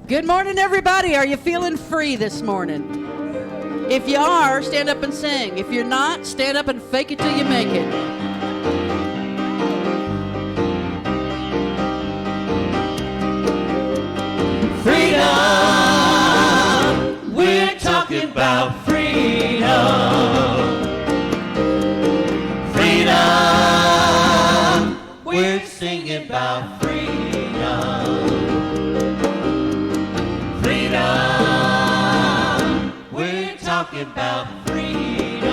Good morning, everybody. Are you feeling free this morning? If you are, stand up and sing. If you're not, stand up and fake it till you make it. Freedom! We're talking about freedom. Freedom! We're singing about freedom. Freedom! We're talking about freedom.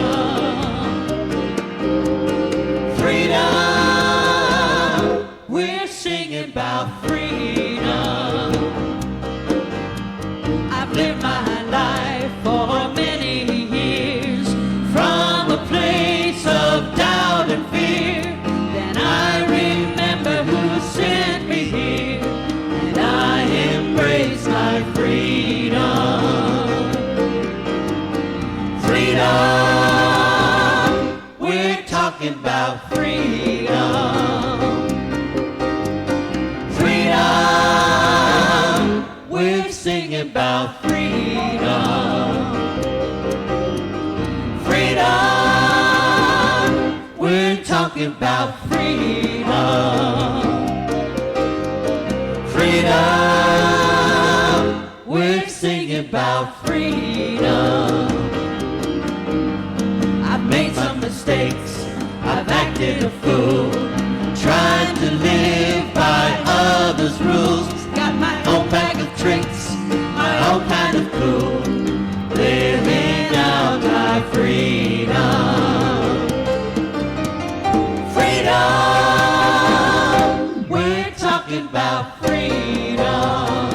Freedom! We're singing about freedom. I've lived my life for many years from a place of doubt and fear. Then I remember who sent me here, and I embrace my freedom. Freedom, we're talking about freedom. Freedom, we're singing about freedom. Freedom, we're talking about freedom. Freedom, we're singing about freedom. I've made some mistakes, I've acted a fool, trying to live by others' rules. Got my own bag of tricks, my own kind of cool, living out my freedom. Freedom, we're talking about freedom.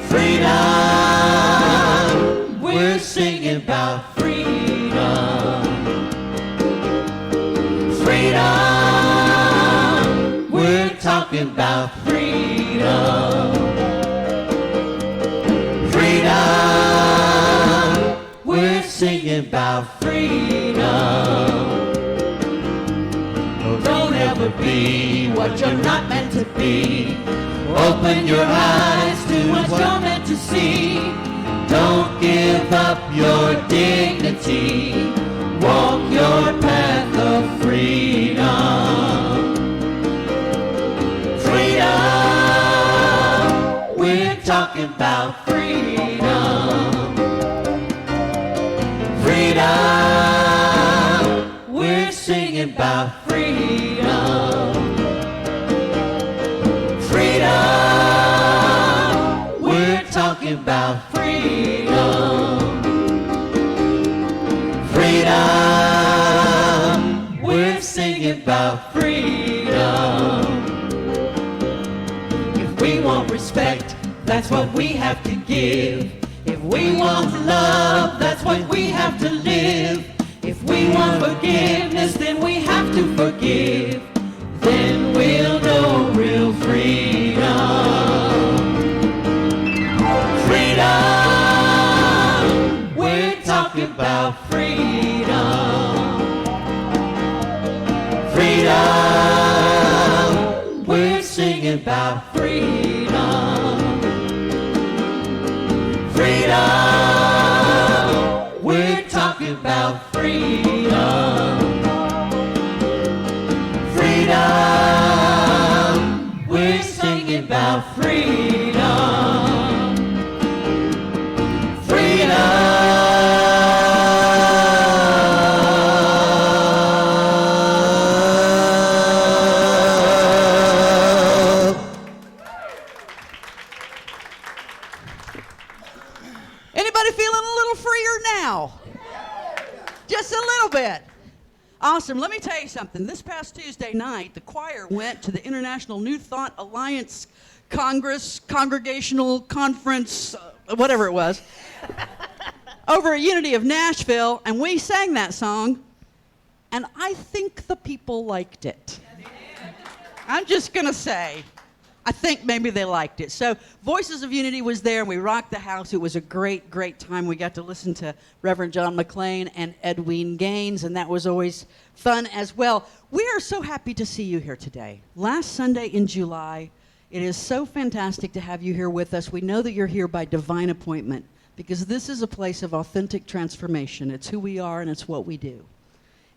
Freedom, we're singing about freedom. Freedom, we're talking about freedom. Freedom, we're singing about freedom. Don't ever be what you're not meant to be. Open your eyes to what you're meant to see. Don't give up your dignity. Walk your path of freedom. Freedom, we're talking about freedom. Freedom, we're singing about freedom. Freedom, we're talking about freedom. Freedom, we're singing about freedom. If we want respect, that's what we have to give. If we want love, that's what we have to live. If we want forgiveness, then we have to forgive. Then we'll know real freedom. Freedom, we're talking about freedom. Freedom, we're singing about freedom. Freedom, we're talking about freedom. Freedom, we're singing about freedom. Freedom. Anybody feeling a little freer now? Just a little bit. Awesome. Let me tell you something. This past Tuesday night, the choir went to the International New Thought Alliance Congress, Congregational Conference, whatever it was, over at Unity of Nashville, and we sang that song, and I think the people liked it. I'm just going to say, I think maybe they liked it. So Voices of Unity was there, and we rocked the house. It was a great, great time. We got to listen to Reverend John McLean and Edwin Gaines, and that was always fun as well. We are so happy to see you here today. Last Sunday in July, It is so fantastic to have you here with us. We know that you're here by divine appointment because this is a place of authentic transformation. It's who we are and it's what we do.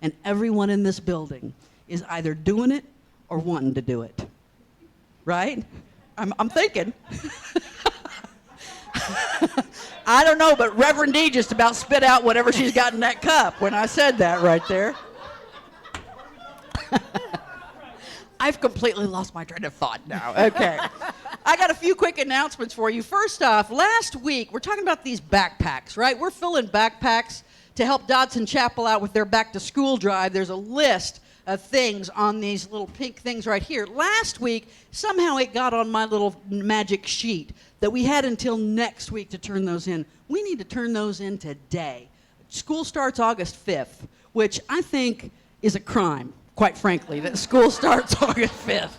And everyone in this building is either doing it or wanting to do it. Right? I'm thinking. I don't know, but Reverend D just about spit out whatever she's got in that cup when I said that right there. I've completely lost my train of thought now. Okay. I got a few quick announcements for you. First off, last week, we're talking about these backpacks, right? We're filling backpacks to help Dodson Chapel out with their back-to-school drive. There's a list of things on these little pink things right here. Last week, somehow it got on my little magic sheet that we had until next week to turn those in. We need to turn those in today. School starts August 5th, which I think is a crime, quite frankly, that school starts August 5th.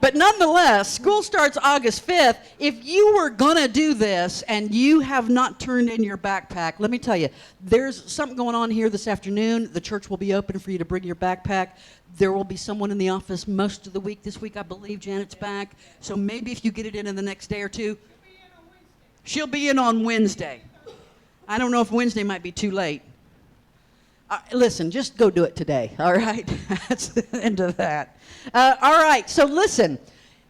But nonetheless, school starts August 5th. If you were going to do this and you have not turned in your backpack, let me tell you, there's something going on here this afternoon. The church will be open for you to bring your backpack. There will be someone in the office most of the week this week, I believe. Janet's back. So maybe if you get it in the next day or two. She'll be in on Wednesday. I don't know if Wednesday might be too late. Listen, just go do it today, all right? That's the end of that. All right, so listen,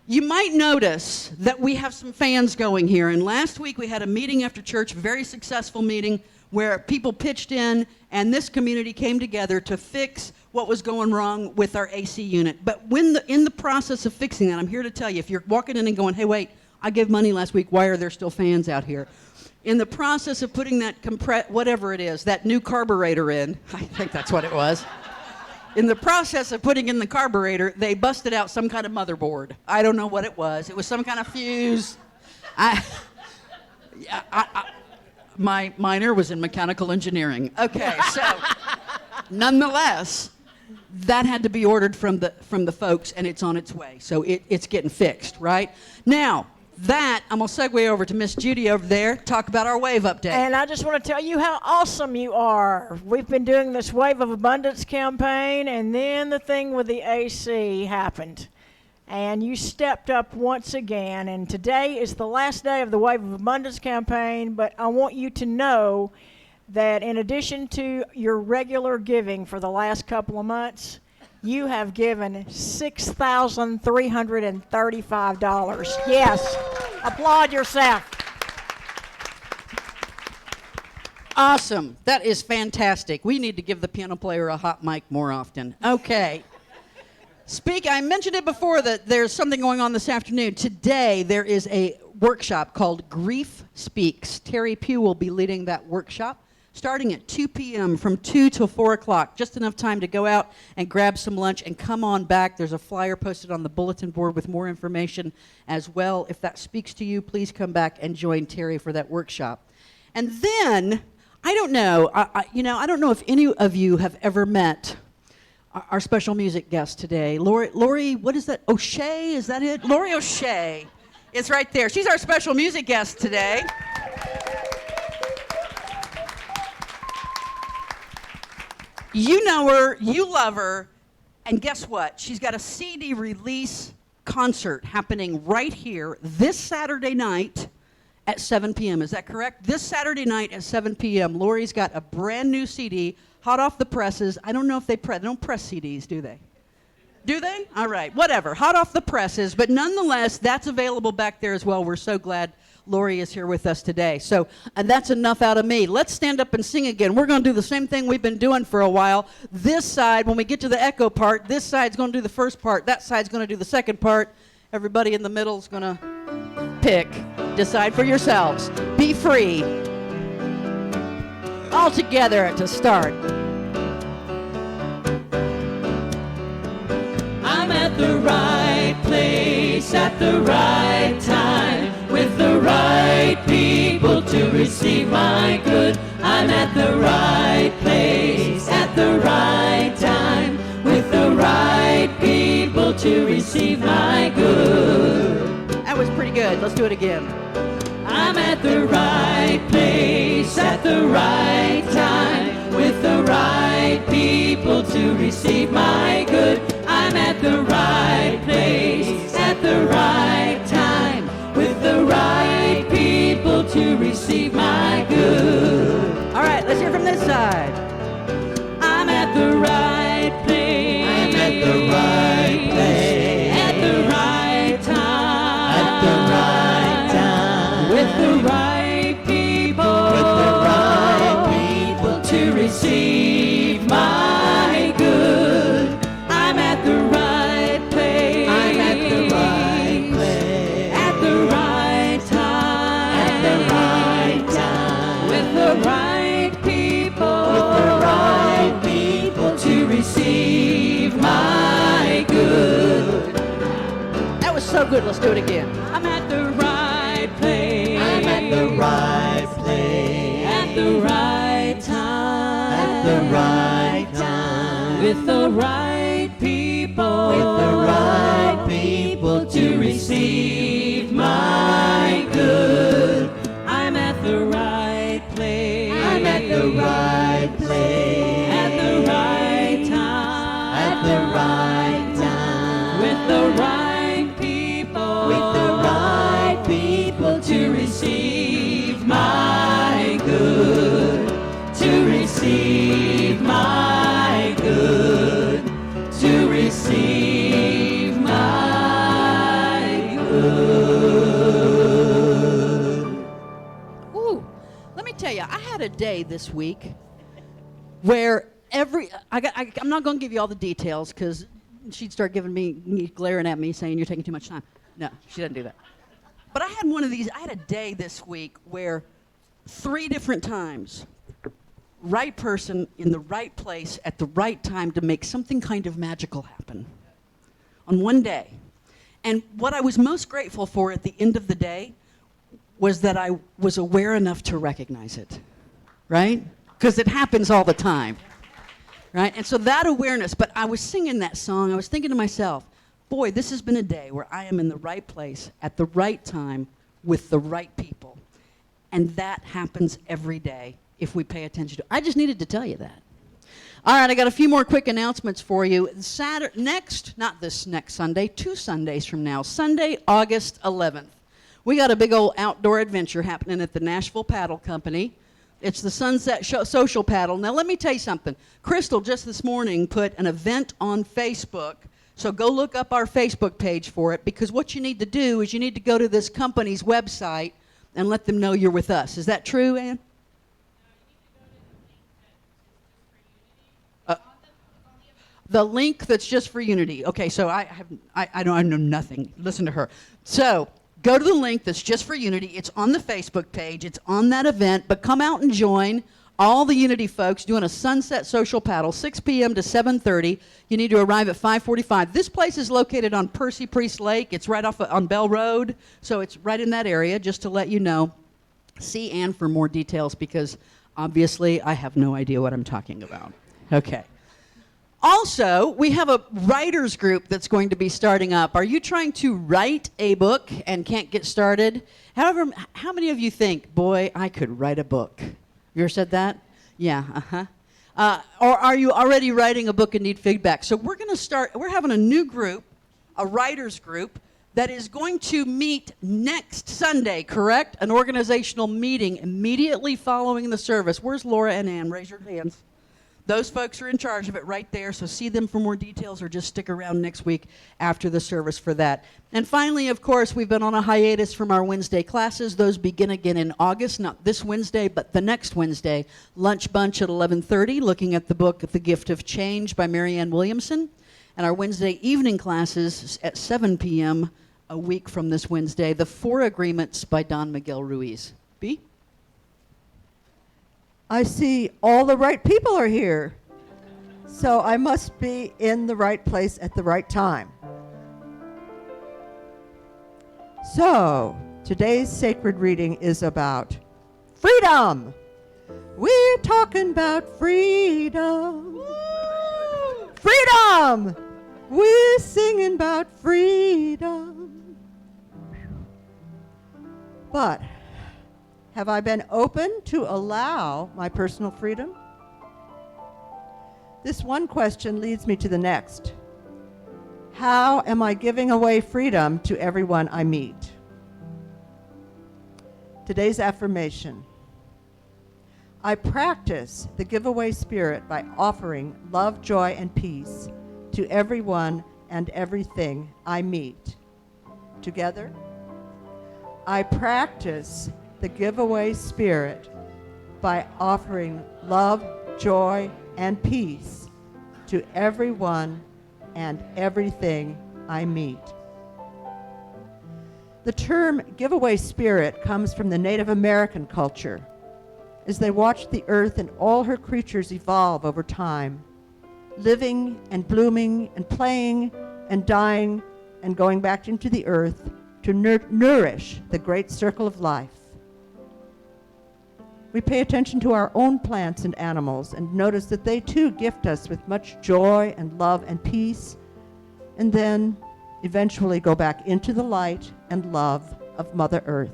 you might notice that we have some fans going here, and last week we had a meeting after church, very successful meeting, where people pitched in, and this community came together to fix what was going wrong with our AC unit. But in the process of fixing that, I'm here to tell you, if you're walking in and going, hey, wait, I gave money last week, why are there still fans out here? In the process of putting that whatever it is, that new carburetor in, I think that's what it was. In the process of putting in the carburetor, they busted out some kind of motherboard. I don't know what it was. It was some kind of fuse. My minor was in mechanical engineering. Okay, so nonetheless, that had to be ordered from the folks, and it's on its way. So it's getting fixed, right? Now, I'm going to segue over to Miss Judy over there, talk about our wave update. And I just want to tell you how awesome you are. We've been doing this Wave of Abundance campaign, and then the thing with the AC happened. And you stepped up once again, and today is the last day of the Wave of Abundance campaign, but I want you to know that in addition to your regular giving for the last couple of months, you have given $6,335. Yes. Applaud yourself. Awesome. That is fantastic. We need to give the piano player a hot mic more often. Okay. I mentioned it before that there's something going on this afternoon. Today there is a workshop called Grief Speaks. Terry Pugh will be leading that workshop, starting at 2 p.m. from 2 till 4 o'clock. Just enough time to go out and grab some lunch and come on back. There's a flyer posted on the bulletin board with more information as well. If that speaks to you, please come back and join Terry for that workshop. And then, I don't know, I don't know if any of you have ever met our special music guest today. Laurie, what is that? O'Shea, is that it? Laurie O'Shea is right there. She's our special music guest today. You know her, you love her, and guess what? She's got a CD release concert happening right here this Saturday night at 7 p.m. Is that correct? This Saturday night at 7 p.m. Laurie's got a brand new CD, hot off the presses. I don't know if they don't press CDs, do they? Do they? All right, whatever. Hot off the presses, but nonetheless, that's available back there as well. We're so glad Laurie is here with us today. So, and that's enough out of me. Let's stand up and sing again. We're going to do the same thing we've been doing for a while. This side, when we get to the echo part, this side's going to do the first part. That side's going to do the second part. Everybody in the middle is going to pick. Decide for yourselves. Be free. All together to start. I'm at the right place at the right time with the right people to receive my good. I'm at the right place at the right time with the right people to receive my good. That was pretty good. Let's do it again. I'm at the right place at the right time with the right people to receive my good. I'm at the right place at the right receive my good. All right, let's hear from this side. I'm at the right place. I'm at the right place. At the right time. At the right time. With the right people. With the right people to receive my good. I'm at the right place. I'm at the right place. At the right time. At the right time. With the right people. With the right people to receive my good. That was so good. Let's do it again. I'm at the right place. I'm at the right place. At the right time. At the right time. With the right people. With the right people to receive my good. I'm at the right place. I'm at the right place. At the right time. At the right time. With the right people. With the right people to receive my good. To receive my good. To receive my good. Ooh, let me tell you, I had a day this week where I'm not going to give you all the details because she'd start giving me, glaring at me saying, you're taking too much time. No, she doesn't do that. But I had a day this week where 3 different times, right person in the right place at the right time to make something kind of magical happen on one day. And what I was most grateful for at the end of the day was that I was aware enough to recognize it, right? Because it happens all the time, right? And so that awareness, but I was singing that song, I was thinking to myself, boy, this has been a day where I am in the right place at the right time with the right people. And that happens every day if we pay attention to it. I just needed to tell you that. All right, I got a few more quick announcements for you. Not this next Sunday, 2 Sundays from now, Sunday, August 11th. We got a big old outdoor adventure happening at the Nashville Paddle Company. It's the Sunset Social Paddle. Now, let me tell you something. Crystal just this morning put an event on Facebook, so go look up our Facebook page for it, because what you need to do is you need to go to this company's website and let them know you're with us. Is that true, Ann? The link that's just for Unity. Okay, so I know nothing. Listen to her. So go to the link that's just for Unity. It's on the Facebook page. It's on that event. But come out and join all the Unity folks doing a Sunset Social Paddle, 6 p.m. to 7:30. You need to arrive at 5:45. This place is located on Percy Priest Lake. It's right off on Bell Road, so it's right in that area, just to let you know. See Ann for more details, because obviously I have no idea what I'm talking about. Okay. Also, we have a writers group that's going to be starting up. Are you trying to write a book and can't get started? However, how many of you think, boy, I could write a book? You ever said that? Yeah, or are you already writing a book and need feedback? So we're having a new group, a writers group, that is going to meet next Sunday, correct? An organizational meeting immediately following the service. Where's Laura and Ann? Raise your hands. Those folks are in charge of it right there, so see them for more details, or just stick around next week after the service for that. And finally, of course, we've been on a hiatus from our Wednesday classes. Those begin again in August, not this Wednesday, but the next Wednesday. Lunch bunch at 11:30, looking at the book The Gift of Change by Marianne Williamson. And our Wednesday evening classes at 7 p.m. a week from this Wednesday, The 4 Agreements by Don Miguel Ruiz. B? I see all the right people are here, so I must be in the right place at the right time. So, today's sacred reading is about freedom. We're talking about freedom. Woo! Freedom! We're singing about freedom. But have I been open to allow my personal freedom? This one question leads me to the next. How am I giving away freedom to everyone I meet? Today's affirmation. I practice the giveaway spirit by offering love, joy, and peace to everyone and everything I meet. Together? I practice the giveaway spirit by offering love, joy, and peace to everyone and everything I meet. The term giveaway spirit comes from the Native American culture as they watched the earth and all her creatures evolve over time, living and blooming and playing and dying and going back into the earth to nourish the great circle of life. We pay attention to our own plants and animals and notice that they too gift us with much joy and love and peace, and then eventually go back into the light and love of Mother Earth.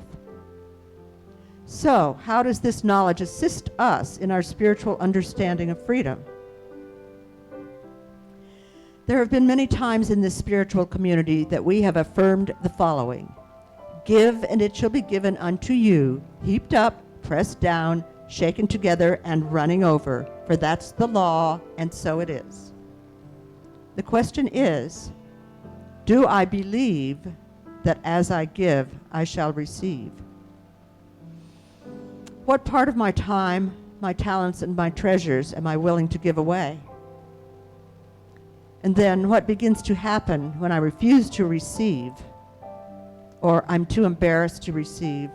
So, how does this knowledge assist us in our spiritual understanding of freedom? There have been many times in this spiritual community that we have affirmed the following: give and it shall be given unto you, heaped up, pressed down, shaken together, and running over, for that's the law, and so it is. The question is, do I believe that as I give, I shall receive? What part of my time, my talents, and my treasures am I willing to give away? And then what begins to happen when I refuse to receive, or I'm too embarrassed to receive,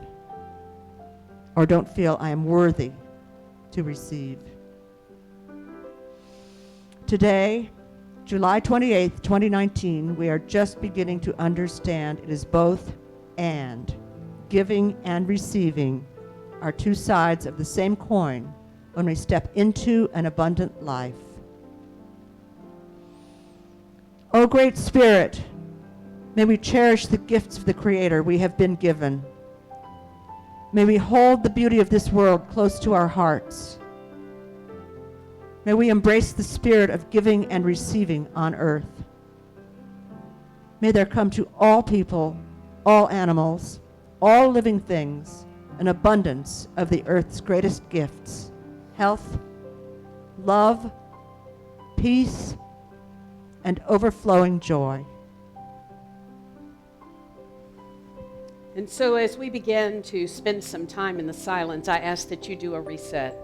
or don't feel I am worthy to receive? Today, July 28th, 2019, we are just beginning to understand it is both and. Giving and receiving are two sides of the same coin when we step into an abundant life. O Great Spirit, may we cherish the gifts of the Creator we have been given. May we hold the beauty of this world close to our hearts. May we embrace the spirit of giving and receiving on earth. May there come to all people, all animals, all living things, an abundance of the earth's greatest gifts: health, love, peace, and overflowing joy. And so as we begin to spend some time in the silence, I ask that you do a reset.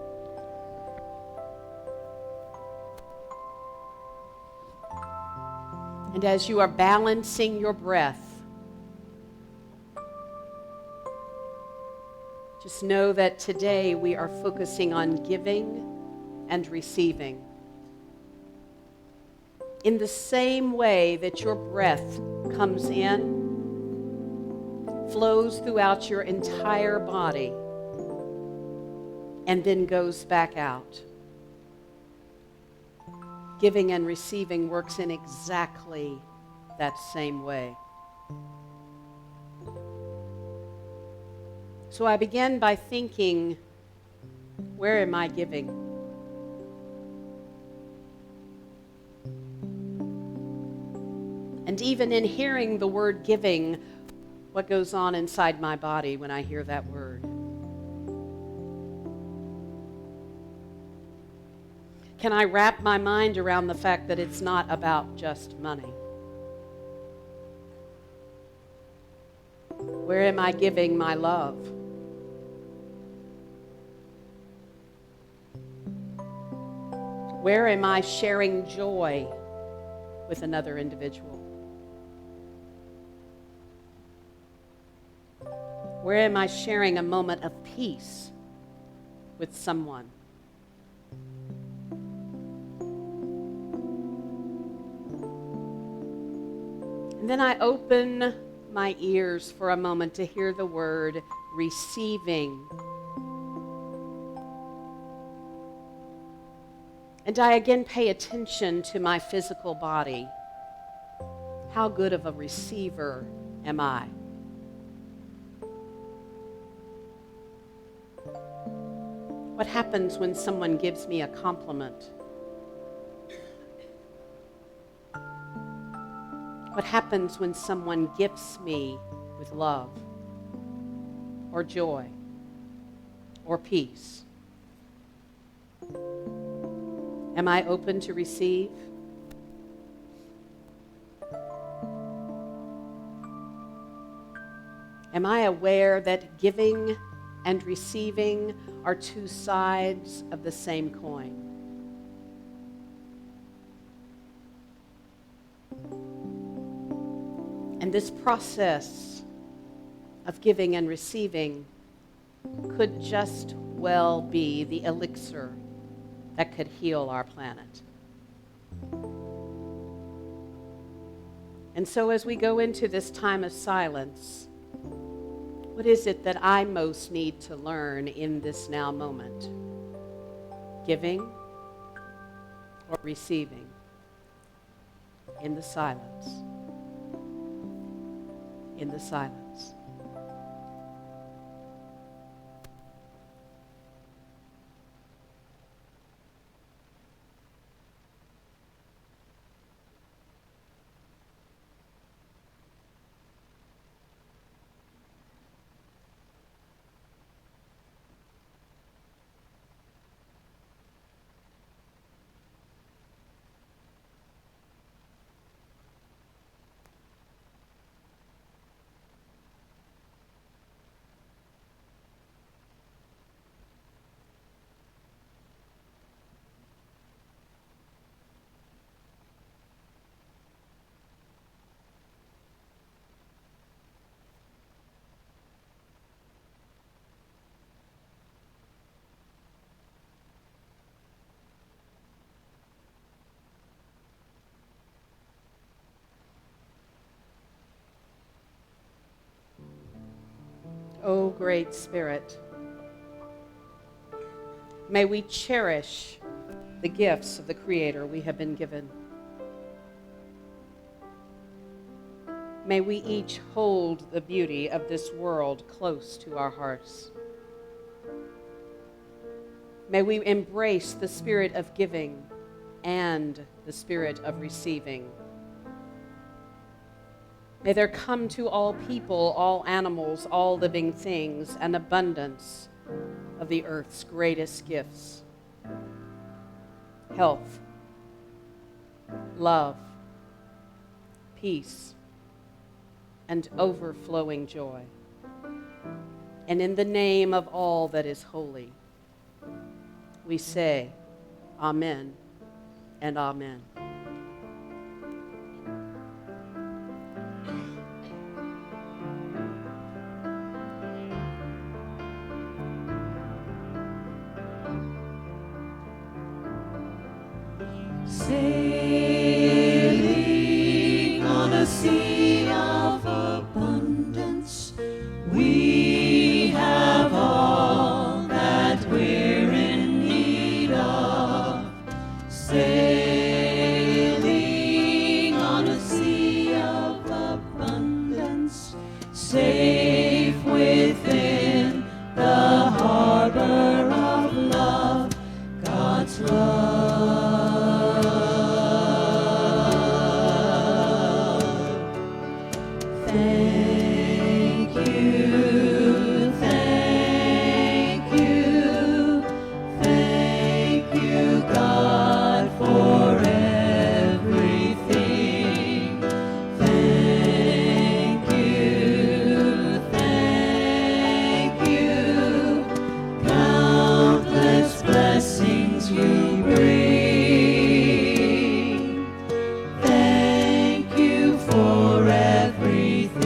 And as you are balancing your breath, just know that today we are focusing on giving and receiving. In the same way that your breath comes in, flows throughout your entire body, and then goes back out. Giving and receiving works in exactly that same way. So I begin by thinking, where am I giving? And even in hearing the word giving, what goes on inside my body when I hear that word? Can I wrap my mind around the fact that it's not about just money? Where am I giving my love? Where am I sharing joy with another individual? Where am I sharing a moment of peace with someone? And then I open my ears for a moment to hear the word receiving. And I again pay attention to my physical body. How good of a receiver am I? What happens when someone gives me a compliment? What happens when someone gifts me with love or joy or peace? Am I open to receive? Am I aware that giving and receiving are two sides of the same coin? And this process of giving and receiving could just well be the elixir that could heal our planet. And so as we go into this time of silence, what is it that I most need to learn in this now moment? Giving or receiving? In the silence. In the silence. O great Spirit, may we cherish the gifts of the Creator we have been given. May we each hold the beauty of this world close to our hearts. May we embrace the spirit of giving and the spirit of receiving. May there come to all people, all animals, all living things, an abundance of the earth's greatest gifts: health, love, peace, and overflowing joy. And in the name of all that is holy, we say, Amen and Amen. Sailing on a sea of abundance, we have all that we're in need of. Sailing on a sea of abundance, safe within the harbor of love, God's love. Thank you, God, for everything. Thank you, countless blessings you bring. Thank you for everything.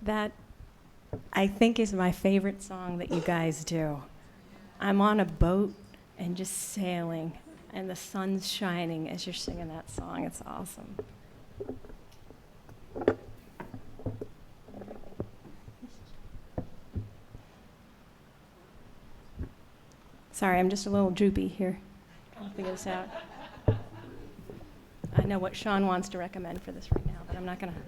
That, I think, is my favorite song that you guys do. I'm on a boat and just sailing, and the sun's shining as you're singing that song. It's awesome. Sorry, I'm just a little droopy here. I'll figure this out. I know what Sean wants to recommend for this right now, but I'm not going to.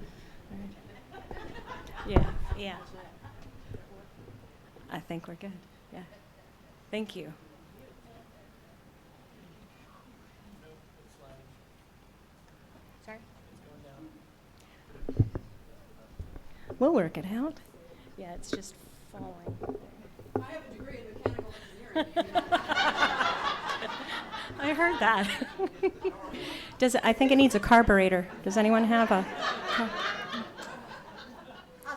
Yeah. I think we're good. Yeah. Thank you. Sorry? We'll work it out. Yeah, it's just falling. I have a degree in mechanical engineering. I heard that. I think it needs a carburetor. Does anyone have a?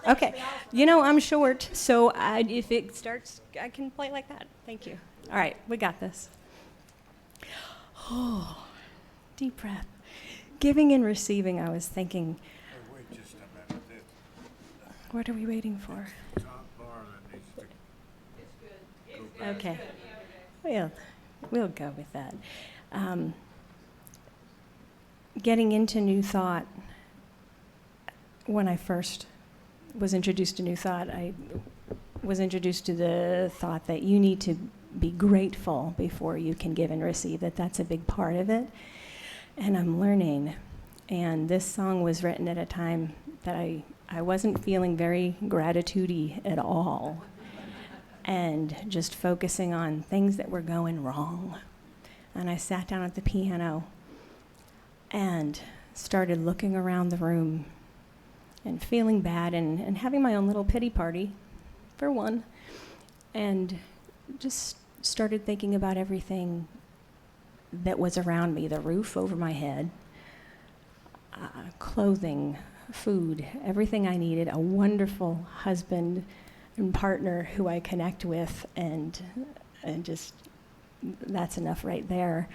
Okay. You know, I'm short, so if it starts, I can play like that. Thank you. All right, we got this. Oh, deep breath. Giving and receiving, I was thinking. Wait just a minute. What are we waiting for? Top bar that needs to Okay. We'll go with that. Getting into New Thought, when I first was introduced to New Thought, I was introduced to the thought that you need to be grateful before you can give and receive, that's a big part of it. And I'm learning. And this song was written at a time that I wasn't feeling very gratitude-y at all. And just focusing on things that were going wrong. And I sat down at the piano and started looking around the room and feeling bad and having my own little pity party, for one, and just started thinking about everything that was around me, the roof over my head, clothing, food, everything I needed, a wonderful husband and partner who I connect with, and just that's enough right there.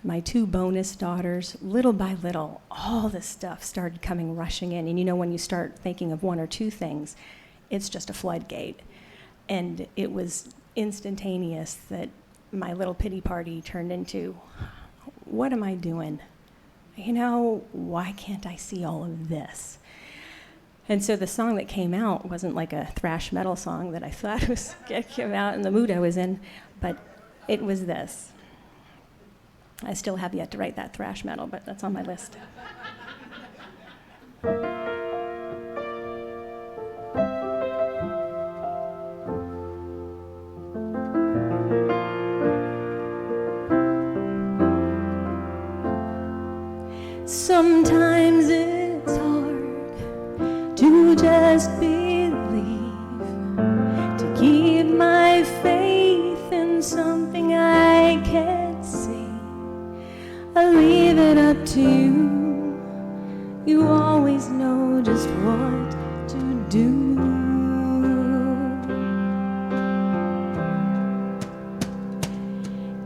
My 2 bonus daughters, little by little, all this stuff started coming rushing in. And you know, when you start thinking of 1 or 2 things, it's just a floodgate. And it was instantaneous that my little pity party turned into, what am I doing? You know, why can't I see all of this? And so the song that came out wasn't like a thrash metal song that I thought was came out in the mood I was in, but it was this. I still have yet to write that thrash metal, but that's on my list. Sometimes it's hard to just believe, to keep my faith in something I can't see. I leave it up to you. You always know just what to do.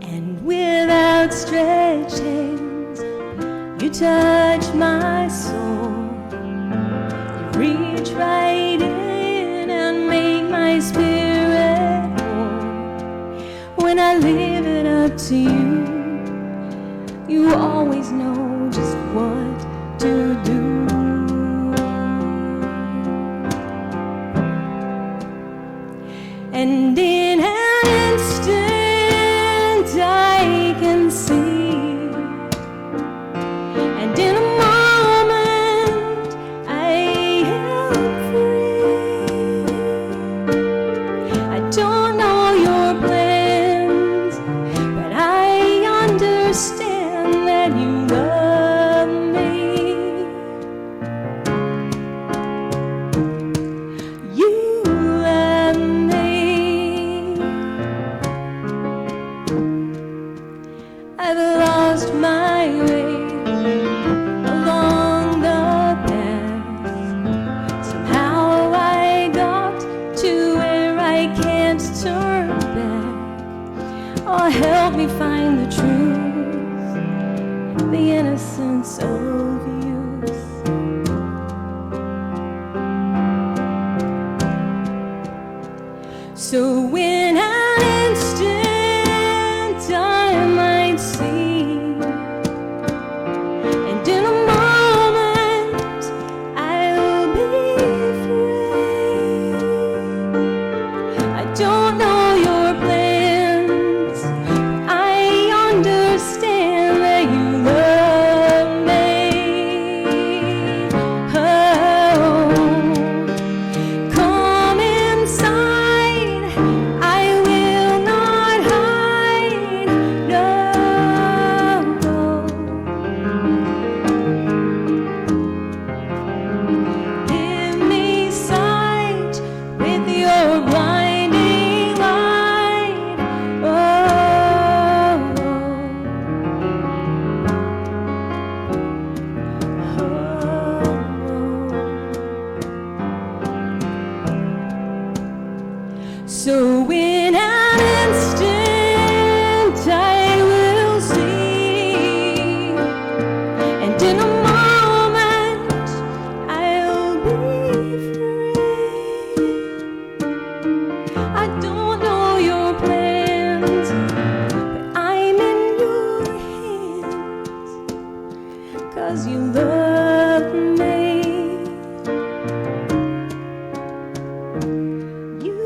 And with outstretched hands, you touch my soul. You reach right in and make my spirit whole. When I leave it up to you, you always know just what to do. And in an instant I can see, and in a moment I am free. I don't know your plans, but I understand that you love me. You love me. I've lost my way along the path. Somehow I got to where I can't turn back. Oh, help me find the truth, the innocence of youth. So in an instant I might see, and in a moment I'll be free. I don't know your plans, I understand that you love me. Oh, come inside, I will not hide, no. Give me sight with your blinding light, oh. So in an instant I will see, and in a moment I'll be free. I don't know your plans, but I'm in your hands, 'cause you love me. You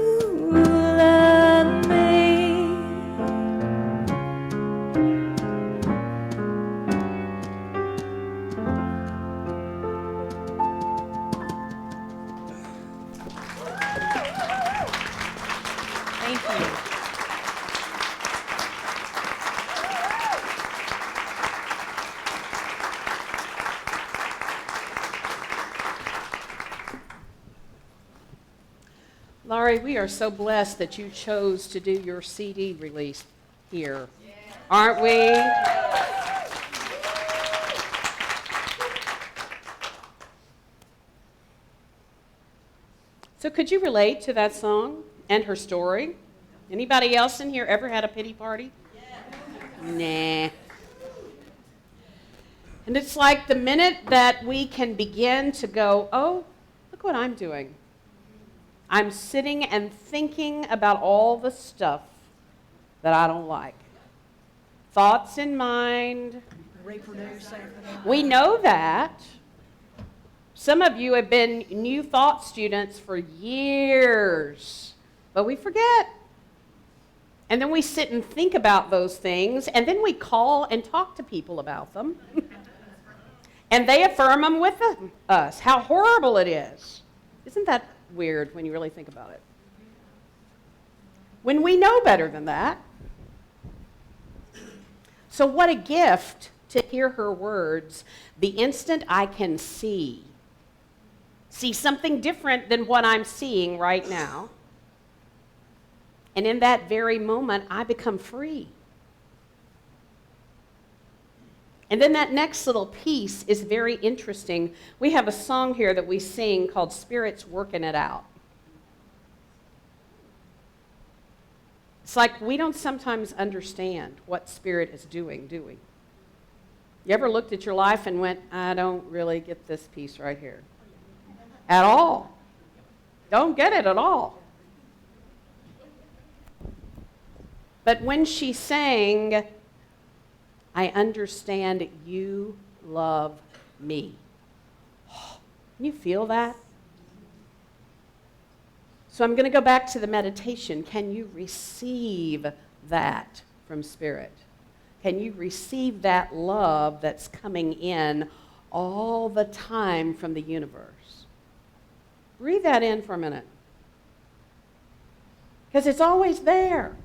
love me. Thank you. Laurie, we are so blessed that you chose to do your CD release here. Aren't we? So could you relate to that song and her story? Anybody else in here ever had a pity party? Nah. And it's like the minute that we can begin to go, oh, look what I'm doing. I'm sitting and thinking about all the stuff that I don't like. Thoughts in mind. We know that. Some of you have been New Thought students for years, but we forget. And then we sit and think about those things, and then we call and talk to people about them. And they affirm them with us, how horrible it is. Isn't that weird when you really think about it? When we know better than that. So what a gift to hear her words. The instant I can see something different than what I'm seeing right now. And in that very moment, I become free. And then that next little piece is very interesting. We have a song here that we sing called Spirit's Working It Out. It's like we don't sometimes understand what Spirit is doing, do we? You ever looked at your life and went, I don't really get this piece right here? At all. Don't get it at all. But when she sang, I understand you love me. Can you feel that? So I'm going to go back to the meditation. Can you receive that from Spirit? Can you receive that love that's coming in all the time from the universe? Breathe that in for a minute. Because it's always there.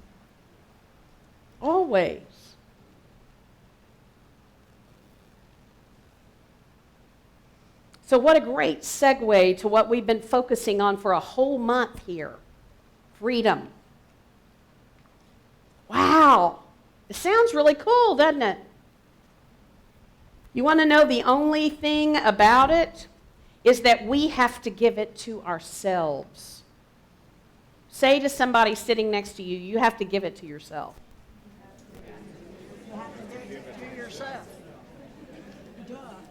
Always. So what a great segue to what we've been focusing on for a whole month here. Freedom. Wow. It sounds really cool, doesn't it? You want to know the only thing about it is that we have to give it to ourselves. Say to somebody sitting next to you, you have to give it to yourself. You have to give it to yourself.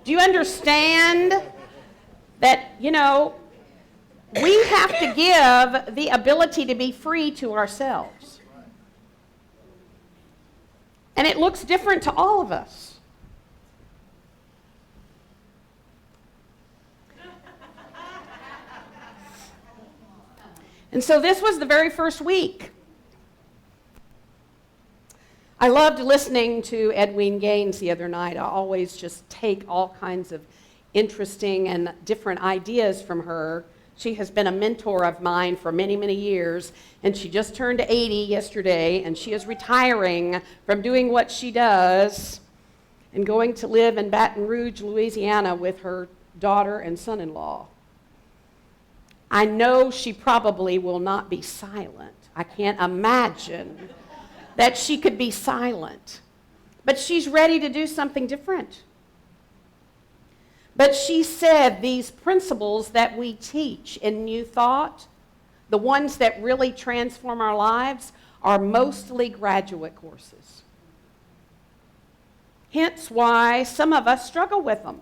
Do you understand that, We have to give the ability to be free to ourselves. And it looks different to all of us. And so this was the very first week. I loved listening to Edwene Gaines the other night. I always just take all kinds of interesting and different ideas from her. She has been a mentor of mine for many, many years, and she just turned 80 yesterday, and she is retiring from doing what she does and going to live in Baton Rouge, Louisiana with her daughter and son-in-law. I know she probably will not be silent. I can't imagine that she could be silent. But she's ready to do something different. But she said these principles that we teach in New Thought, the ones that really transform our lives, are mostly graduate courses. Hence why some of us struggle with them.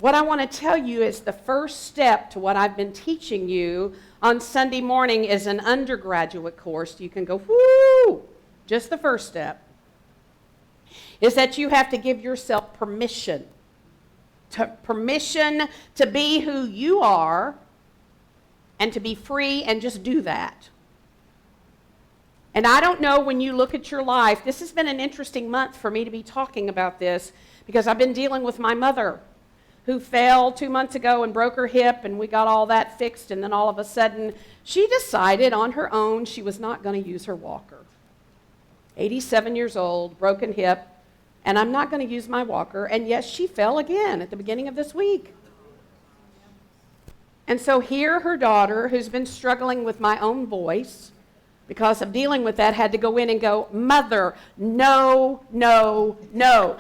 What I want to tell you is the first step to what I've been teaching you on Sunday morning is an undergraduate course. You can go, whoo! Just the first step is that you have to give yourself permission to be who you are and to be free and just do that. And I don't know, when you look at your life, this has been an interesting month for me to be talking about this because I've been dealing with my mother, who fell 2 months ago and broke her hip, and we got all that fixed, and then all of a sudden she decided on her own she was not going to use her walker. 87 years old, broken hip, and I'm not going to use my walker. And yes, she fell again at the beginning of this week. And so here her daughter, who's been struggling with my own voice because of dealing with that, had to go in and go, "Mother, no, no, no."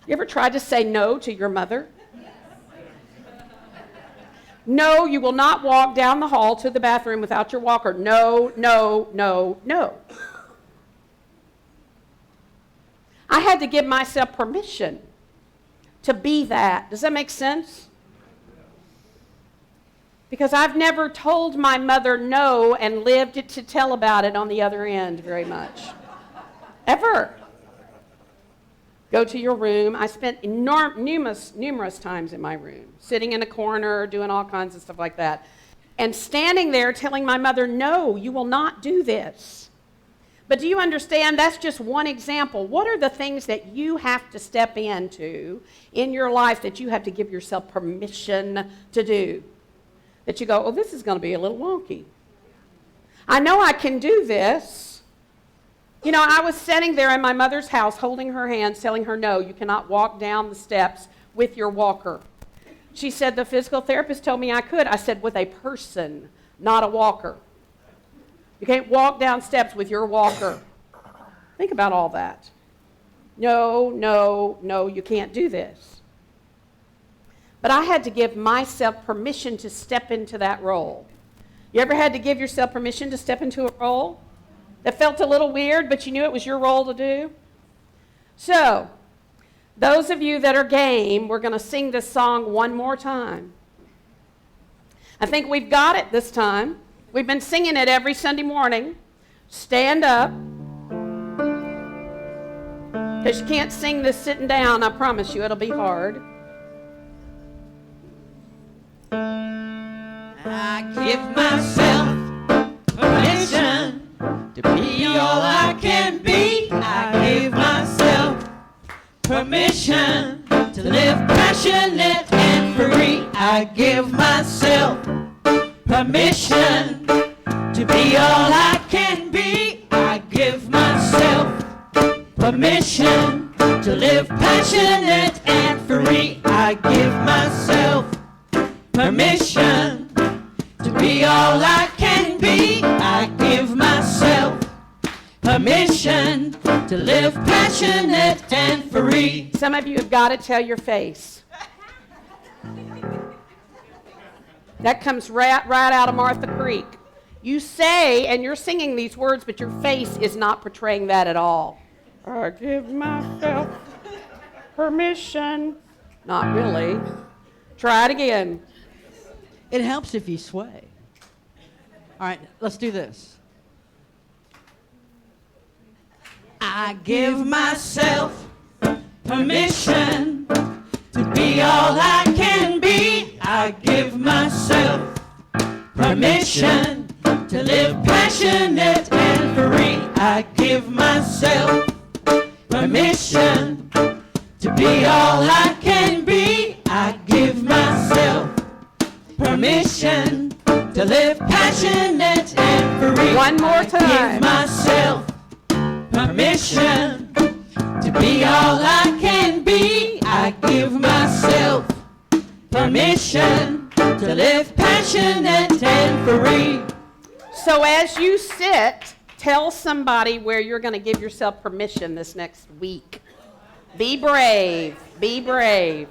You ever tried to say no to your mother? No, you will not walk down the hall to the bathroom without your walker. No, no, no, no. I had to give myself permission to be that. Does that make sense? Because I've never told my mother no and lived to tell about it on the other end very much. Ever. Go to your room. I spent numerous times in my room, sitting in a corner, doing all kinds of stuff like that, and standing there telling my mother, no, you will not do this. But do you understand? That's just one example. What are the things that you have to step into in your life that you have to give yourself permission to do? That you go, oh, this is going to be a little wonky. I know I can do this. You know, I was sitting there in my mother's house holding her hands, telling her, no, you cannot walk down the steps with your walker. She said, the physical therapist told me I could. I said, with a person, not a walker. You can't walk down steps with your walker. Think about all that. No, no, no, you can't do this. But I had to give myself permission to step into that role. You ever had to give yourself permission to step into a role that felt a little weird, but you knew it was your role to do? So, those of you that are game, we're going to sing this song one more time. I think we've got it this time. We've been singing it every Sunday morning. Stand up. Because you can't sing this sitting down, I promise you, it'll be hard. I give myself permission to be all I can be. I give myself permission to live passionate and free. I give myself permission to be all I can be. I give myself permission to live passionate and free. I give myself permission to be all I can be. I give myself permission to live passionate and free. Some of you have got to tell your face. That comes right out of Martha Creek. You say, and you're singing these words, but your face is not portraying that at all. I give myself permission. Not really. Try it again. It helps if you sway. All right, let's do this. I give myself permission to be all I can be. I give myself permission to live passionate and free. I give myself permission to be all I can be. I give myself permission to live passionate and free. One more time. I give myself permission to be all I can be. I give myself permission to live passionate and free. So as you sit, tell somebody where you're going to give yourself permission this next week. Be brave. Be brave.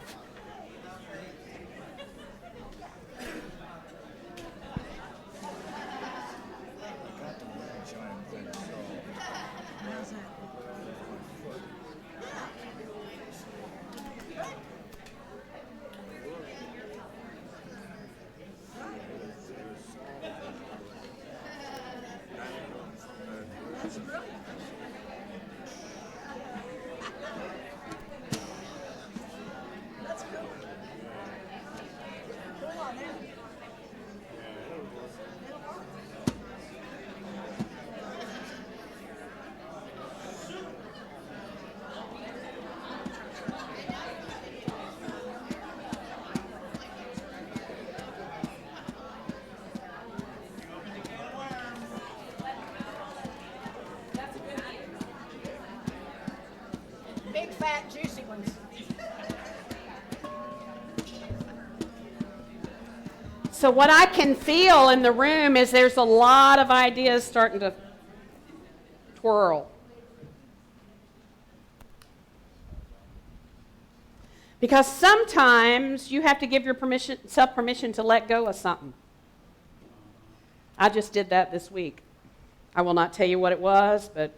Big, fat, juicy ones. So what I can feel in the room is there's a lot of ideas starting to twirl. Because sometimes you have to give yourself permission to let go of something. I just did that this week. I will not tell you what it was, but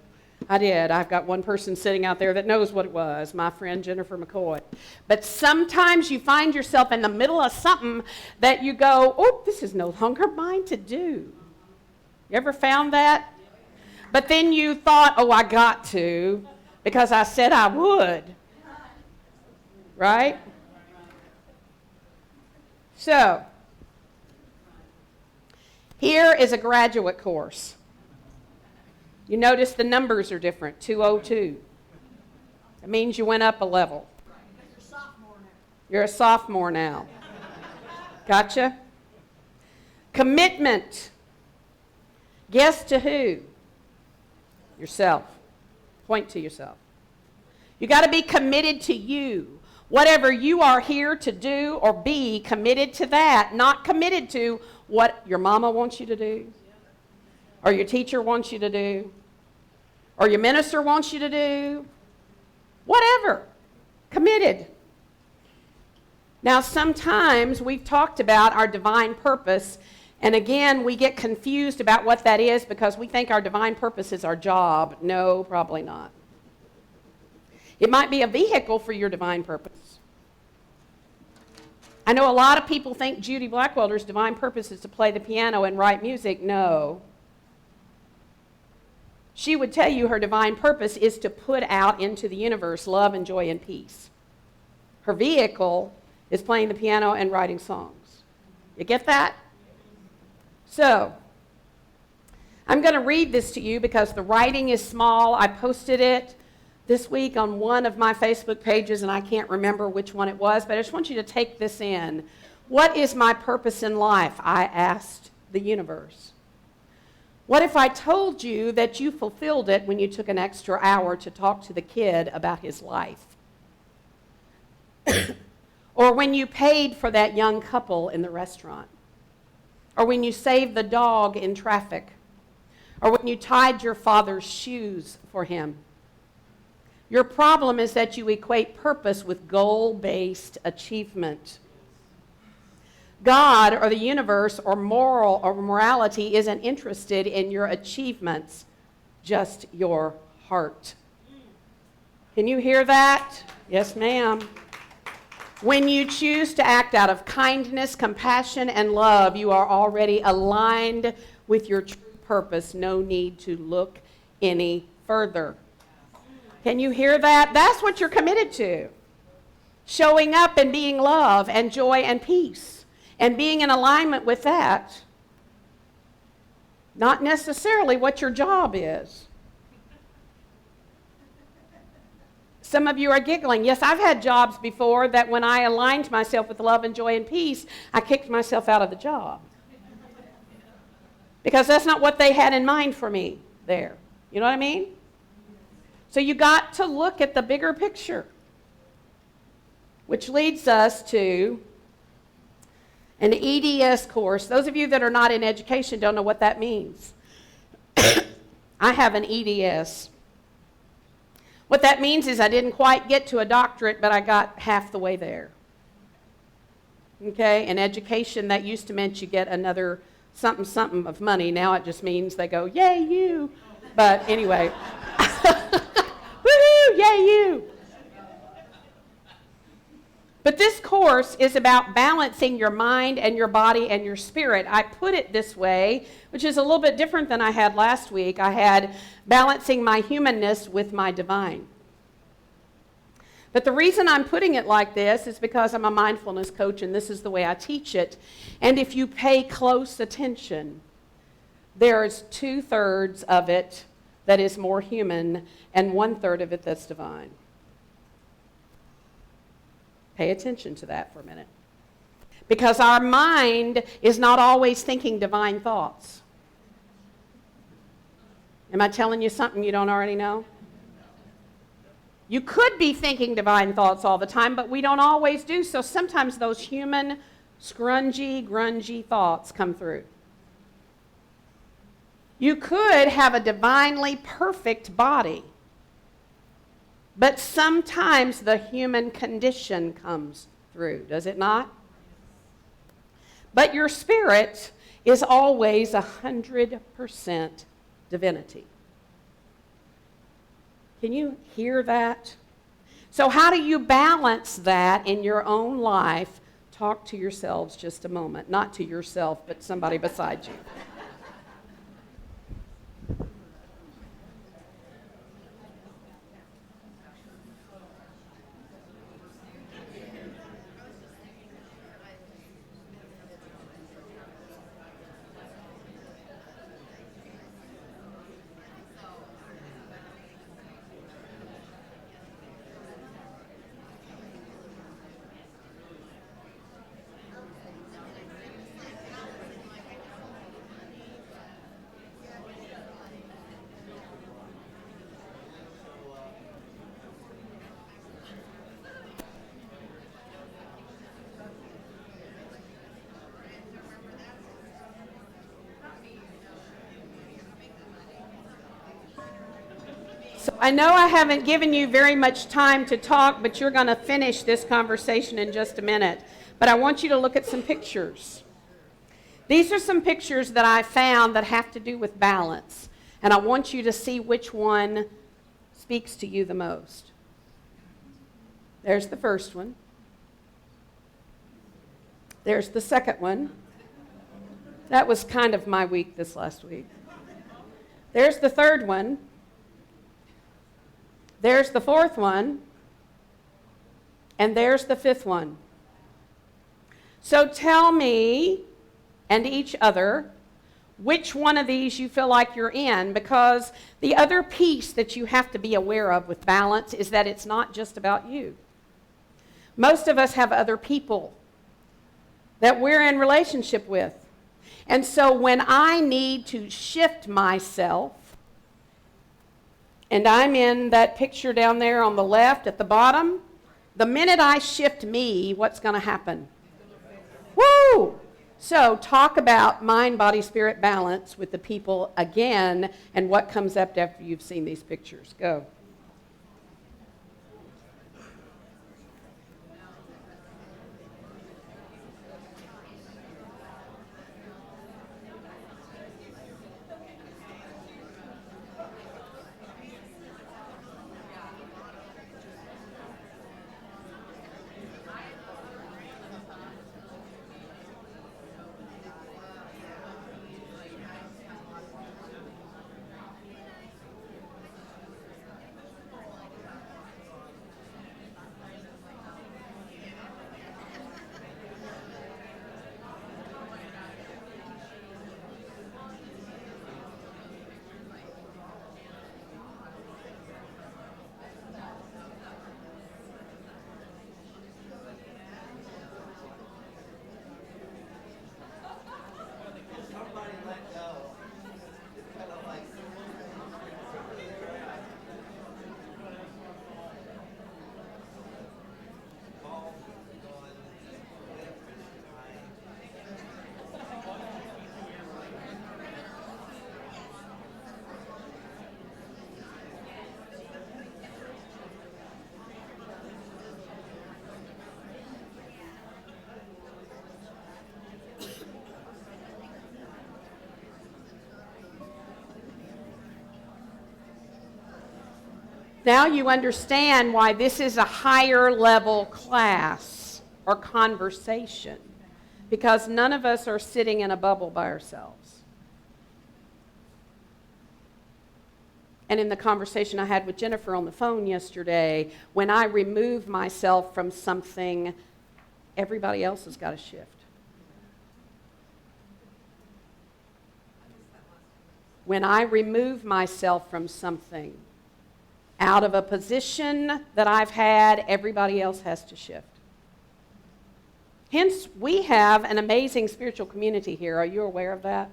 I did. I've got one person sitting out there that knows what it was, my friend Jennifer McCoy. But sometimes you find yourself in the middle of something that you go, oh, this is no longer mine to do. You ever found that? But then you thought, oh, I got to, because I said I would. Right? So, here is a graduate course. You notice the numbers are different, 202. That means you went up a level. You're a sophomore now. Gotcha? Commitment. Guess to who? Yourself. Point to yourself. You got to be committed to you. Whatever you are here to do or be, committed to that, not committed to what your mama wants you to do, or your teacher wants you to do, or your minister wants you to do. Whatever. Committed. Now, sometimes we've talked about our divine purpose, and again, we get confused about what that is because we think our divine purpose is our job. No, probably not. It might be a vehicle for your divine purpose. I know a lot of people think Judy Blackwelder's divine purpose is to play the piano and write music. No. She would tell you her divine purpose is to put out into the universe love and joy and peace. Her vehicle is playing the piano and writing songs. You get that? So, I'm going to read this to you because the writing is small. I posted it this week on one of my Facebook pages, and I can't remember which one it was, but I just want you to take this in. What is my purpose in life? I asked the universe. What if I told you that you fulfilled it when you took an extra hour to talk to the kid about his life? Or when you paid for that young couple in the restaurant? Or when you saved the dog in traffic? Or when you tied your father's shoes for him? Your problem is that you equate purpose with goal-based achievement. God or the universe or moral or morality isn't interested in your achievements, just your heart. Can you hear that? Yes, ma'am. When you choose to act out of kindness, compassion, and love, you are already aligned with your true purpose. No need to look any further. Can you hear that? That's what you're committed to. Showing up and being love and joy and peace and being in alignment with that. Not necessarily what your job is. Some of you are giggling. Yes, I've had jobs before that when I aligned myself with love and joy and peace, I kicked myself out of the job. Because that's not what they had in mind for me there. You know what I mean? So you got to look at the bigger picture. Which leads us to an EDS course. Those of you that are not in education don't know what that means. I have an EDS. What that means is I didn't quite get to a doctorate, but I got half the way there. Okay? In education, that used to mean you get another something, something of money. Now it just means they go, yay, you. But anyway. Woohoo, yay, you. But this course is about balancing your mind and your body and your spirit. I put it this way, which is a little bit different than I had last week. I had balancing my humanness with my divine. But the reason I'm putting it like this is because I'm a mindfulness coach and this is the way I teach it. And if you pay close attention, there's 2/3 of it that is more human and 1/3 of it that's divine. Pay attention to that for a minute. Because our mind is not always thinking divine thoughts. Am I telling you something you don't already know? You could be thinking divine thoughts all the time, but we don't always do. So sometimes those human, scrungy, grungy thoughts come through. You could have a divinely perfect body. But sometimes the human condition comes through, does it not? But your spirit is always 100% divinity. Can you hear that? So how do you balance that in your own life? Talk to yourselves just a moment. Not to yourself, but somebody beside you. So I know I haven't given you very much time to talk, but you're going to finish this conversation in just a minute. But I want you to look at some pictures. These are some pictures that I found that have to do with balance. And I want you to see which one speaks to you the most. There's the first one. There's the second one. That was kind of my week this last week. There's the third one. There's the fourth one. And there's the fifth one. So tell me, and each other, which one of these you feel like you're in, because the other piece that you have to be aware of with balance is that it's not just about you. Most of us have other people that we're in relationship with. And so when I need to shift myself, and I'm in that picture down there on the left at the bottom, the minute I shift me, what's going to happen? Woo! So talk about mind, body, spirit balance with the people again, and what comes up after you've seen these pictures. Go. Now you understand why this is a higher level class or conversation, because none of us are sitting in a bubble by ourselves. And in the conversation I had with Jennifer on the phone yesterday, when I remove myself from something, everybody else has got to shift. When I remove myself from something, out of a position that I've had, everybody else has to shift. Hence, we have an amazing spiritual community here. Are you aware of that?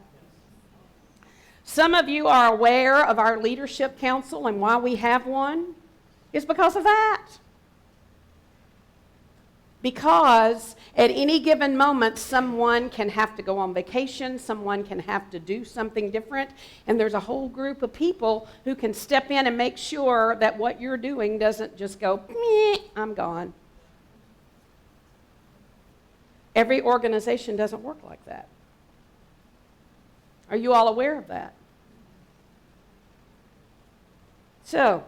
Some of you are aware of our leadership council, and why we have one is because of that. Because at any given moment, someone can have to go on vacation, someone can have to do something different, and there's a whole group of people who can step in and make sure that what you're doing doesn't just go, meh, I'm gone. Every organization doesn't work like that. Are you all aware of that? So,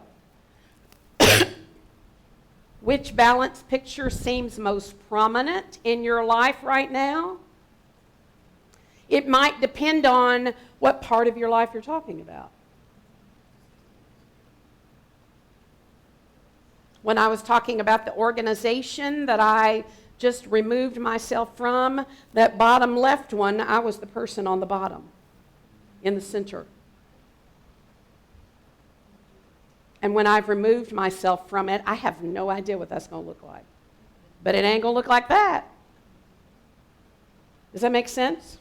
which balance picture seems most prominent in your life right now? It might depend on what part of your life you're talking about. When I was talking about the organization that I just removed myself from, that bottom left one, I was the person on the bottom, in the center. And when I've removed myself from it, I have no idea what that's going to look like. But it ain't going to look like that. Does that make sense?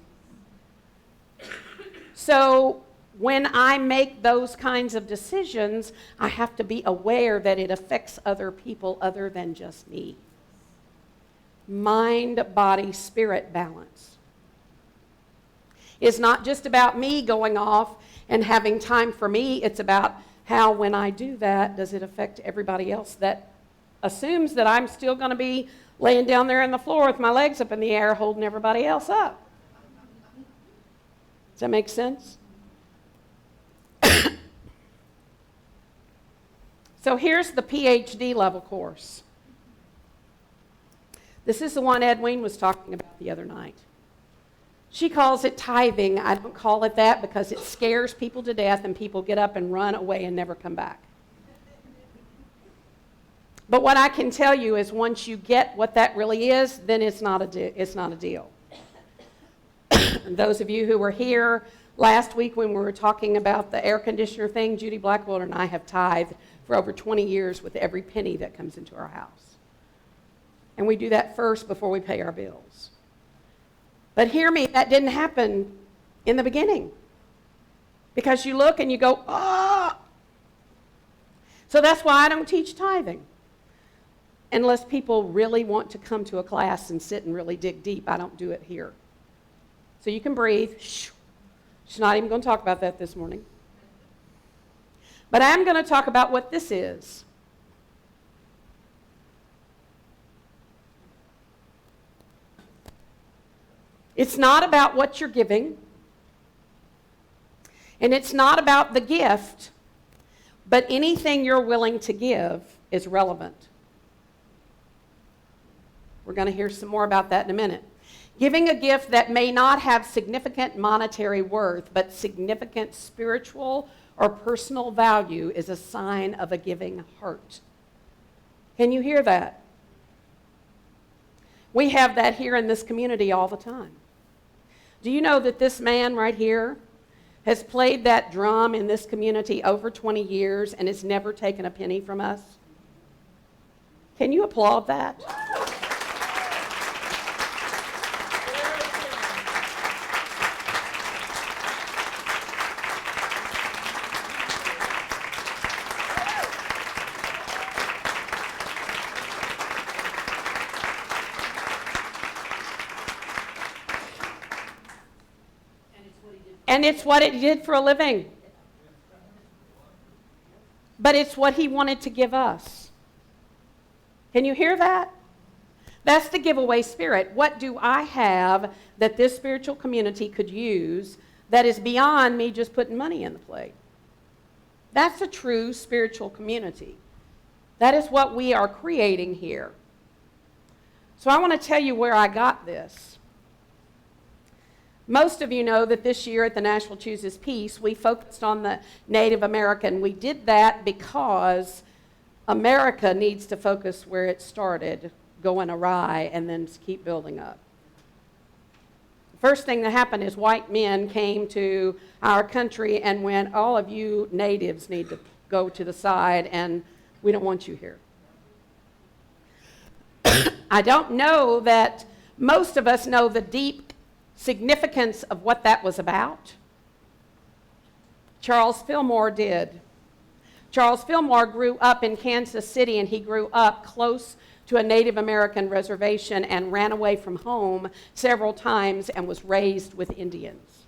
So when I make those kinds of decisions, I have to be aware that it affects other people other than just me. Mind, body, spirit balance. It's not just about me going off and having time for me. It's about how, when I do that, does it affect everybody else that assumes that I'm still going to be laying down there on the floor with my legs up in the air holding everybody else up. Does that make sense? So here's the PhD level course. This is the one Edwina was talking about the other night. She calls it tithing. I don't call it that because it scares people to death and people get up and run away and never come back. But what I can tell you is once you get what that really is, then it's not a deal. Those of you who were here last week when we were talking about the air conditioner thing, Judy Blackwell and I have tithed for over 20 years with every penny that comes into our house. And we do that first before we pay our bills. But hear me, that didn't happen in the beginning. Because you look and you go, ah! So that's why I don't teach tithing. Unless people really want to come to a class and sit and really dig deep, I don't do it here. So you can breathe. She's not even going to talk about that this morning. But I'm going to talk about what this is. It's not about what you're giving. And it's not about the gift. But anything you're willing to give is relevant. We're going to hear some more about that in a minute. Giving a gift that may not have significant monetary worth, but significant spiritual or personal value is a sign of a giving heart. Can you hear that? We have that here in this community all the time. Do you know that this man right here has played that drum in this community over 20 years and has never taken a penny from us? Can you applaud that? And it's what it did for a living. But it's what he wanted to give us. Can you hear that? That's the giveaway spirit. What do I have that this spiritual community could use that is beyond me just putting money in the plate? That's a true spiritual community. That is what we are creating here. So I want to tell you where I got this. Most of you know that this year at the Nashville Chooses Peace, we focused on the Native American. We did that because America needs to focus where it started, going awry, and then keep building up. First thing that happened is white men came to our country and went, all of you natives need to go to the side, and we don't want you here. I don't know that most of us know the deep significance of what that was about. Charles Fillmore did. Charles Fillmore grew up in Kansas City, and he grew up close to a Native American reservation and ran away from home several times and was raised with Indians.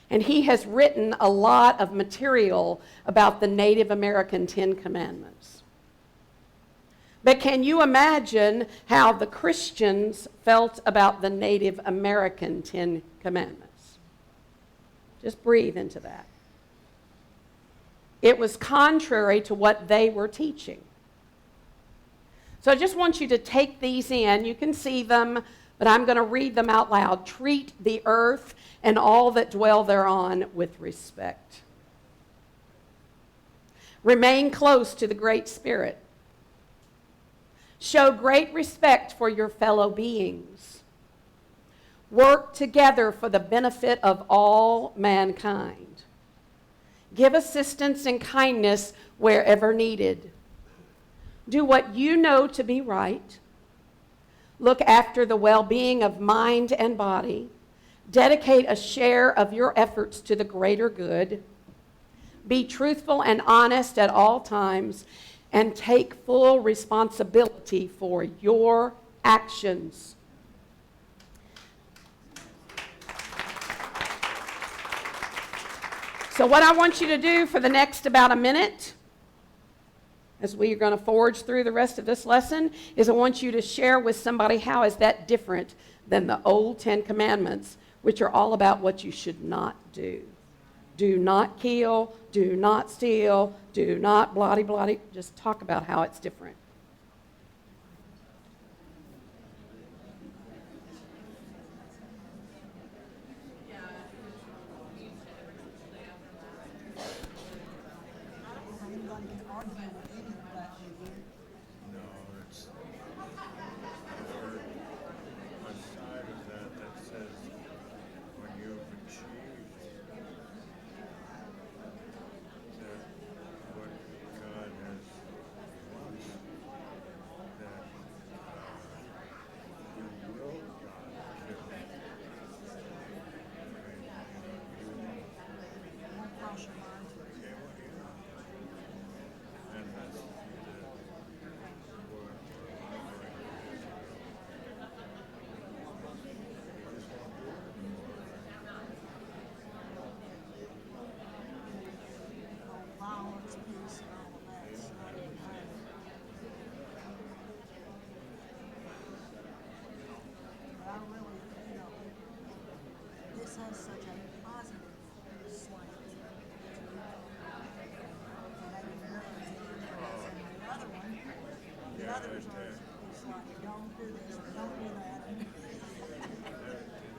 And he has written a lot of material about the Native American 10 Commandments. But can you imagine how the Christians felt about the Native American 10 Commandments? Just breathe into that. It was contrary to what they were teaching. So I just want you to take these in. You can see them, but I'm going to read them out loud. Treat the earth and all that dwell thereon with respect. Remain close to the Great Spirit. Show great respect for your fellow beings. Work together for the benefit of all mankind. Give assistance and kindness wherever needed. Do what you know to be right. Look after the well-being of mind and body. Dedicate a share of your efforts to the greater good. Be truthful and honest at all times, and take full responsibility for your actions. So what I want you to do for the next about a minute, as we are going to forge through the rest of this lesson, is I want you to share with somebody how is that different than the old 10 Commandments, which are all about what you should not do. Do not kill, do not steal, do not bloody. Just talk about how it's different. No, it's I've heard a side of that says when you've achieved that what God has wants, that you will God give it. And that's This has such a positive slant. And I didn't realize it in the other one. The others are, it's like, don't do this, don't do that. Did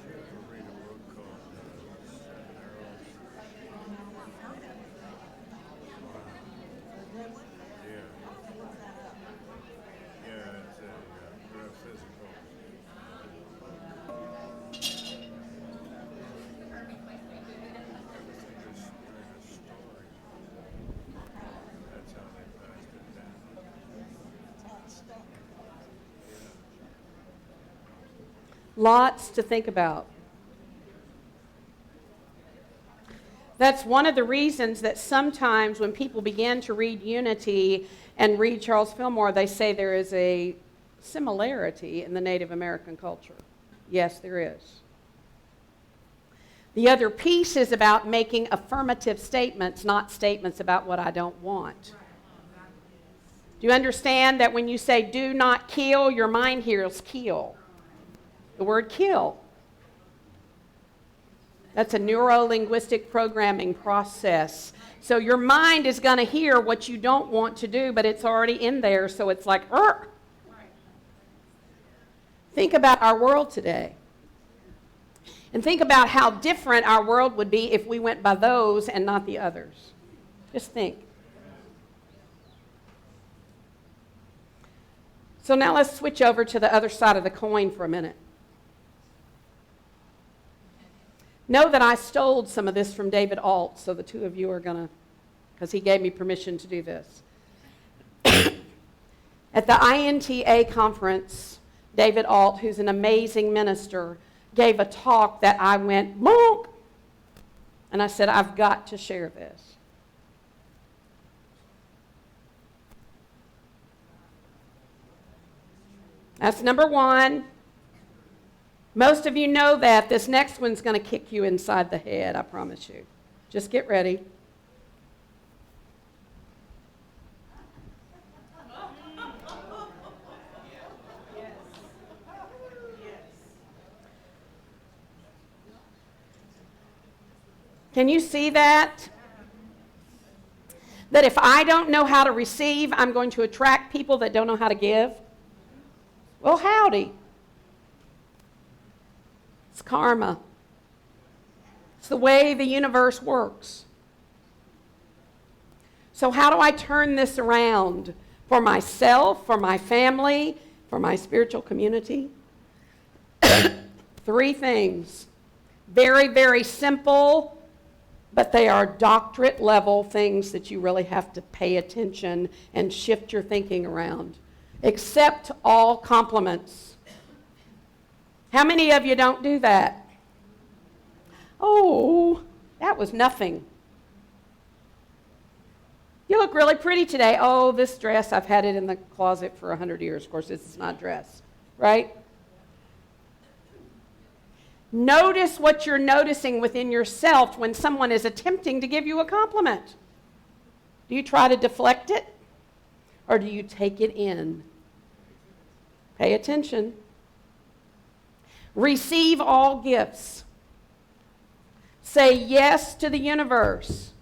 you ever read a book called Seven Arrows? Yeah. Yeah, it's a physical. Everything is in a story. That's how they passed it down. Lots to think about. That's one of the reasons that sometimes when people begin to read Unity and read Charles Fillmore, they say there is a similarity in the Native American culture. Yes, there is. The other piece is about making affirmative statements, not statements about what I don't want. Do you understand that when you say do not kill, your mind hears kill? The word kill. That's a neuro-linguistic programming process. So your mind is going to hear what you don't want to do, but it's already in there, so it's like, Urgh. Think about our world today. And think about how different our world would be if we went by those and not the others. Just think. So now let's switch over to the other side of the coin for a minute. Know that I stole some of this from David Alt, so the two of you are going to, because he gave me permission to do this. At the INTA conference, David Alt, who's an amazing minister, gave a talk that I went, bonk, and I said, I've got to share this. That's number one. Most of you know that. This next one's going to kick you inside the head, I promise you. Just get ready. Can you see that? That if I don't know how to receive, I'm going to attract people that don't know how to give? Well, howdy. It's karma. It's the way the universe works. So how do I turn this around for myself, for my family, for my spiritual community? 3 things. Very, very simple, but they are doctorate level things that you really have to pay attention and shift your thinking around. Accept all compliments. How many of you don't do that? Oh, that was nothing. You look really pretty today. Oh, this dress, I've had it in the closet for 100 years. Of course, this is not dress, right? Notice what you're noticing within yourself when someone is attempting to give you a compliment. Do you try to deflect it, or do you take it in? Pay attention. Receive all gifts. Say yes to the universe.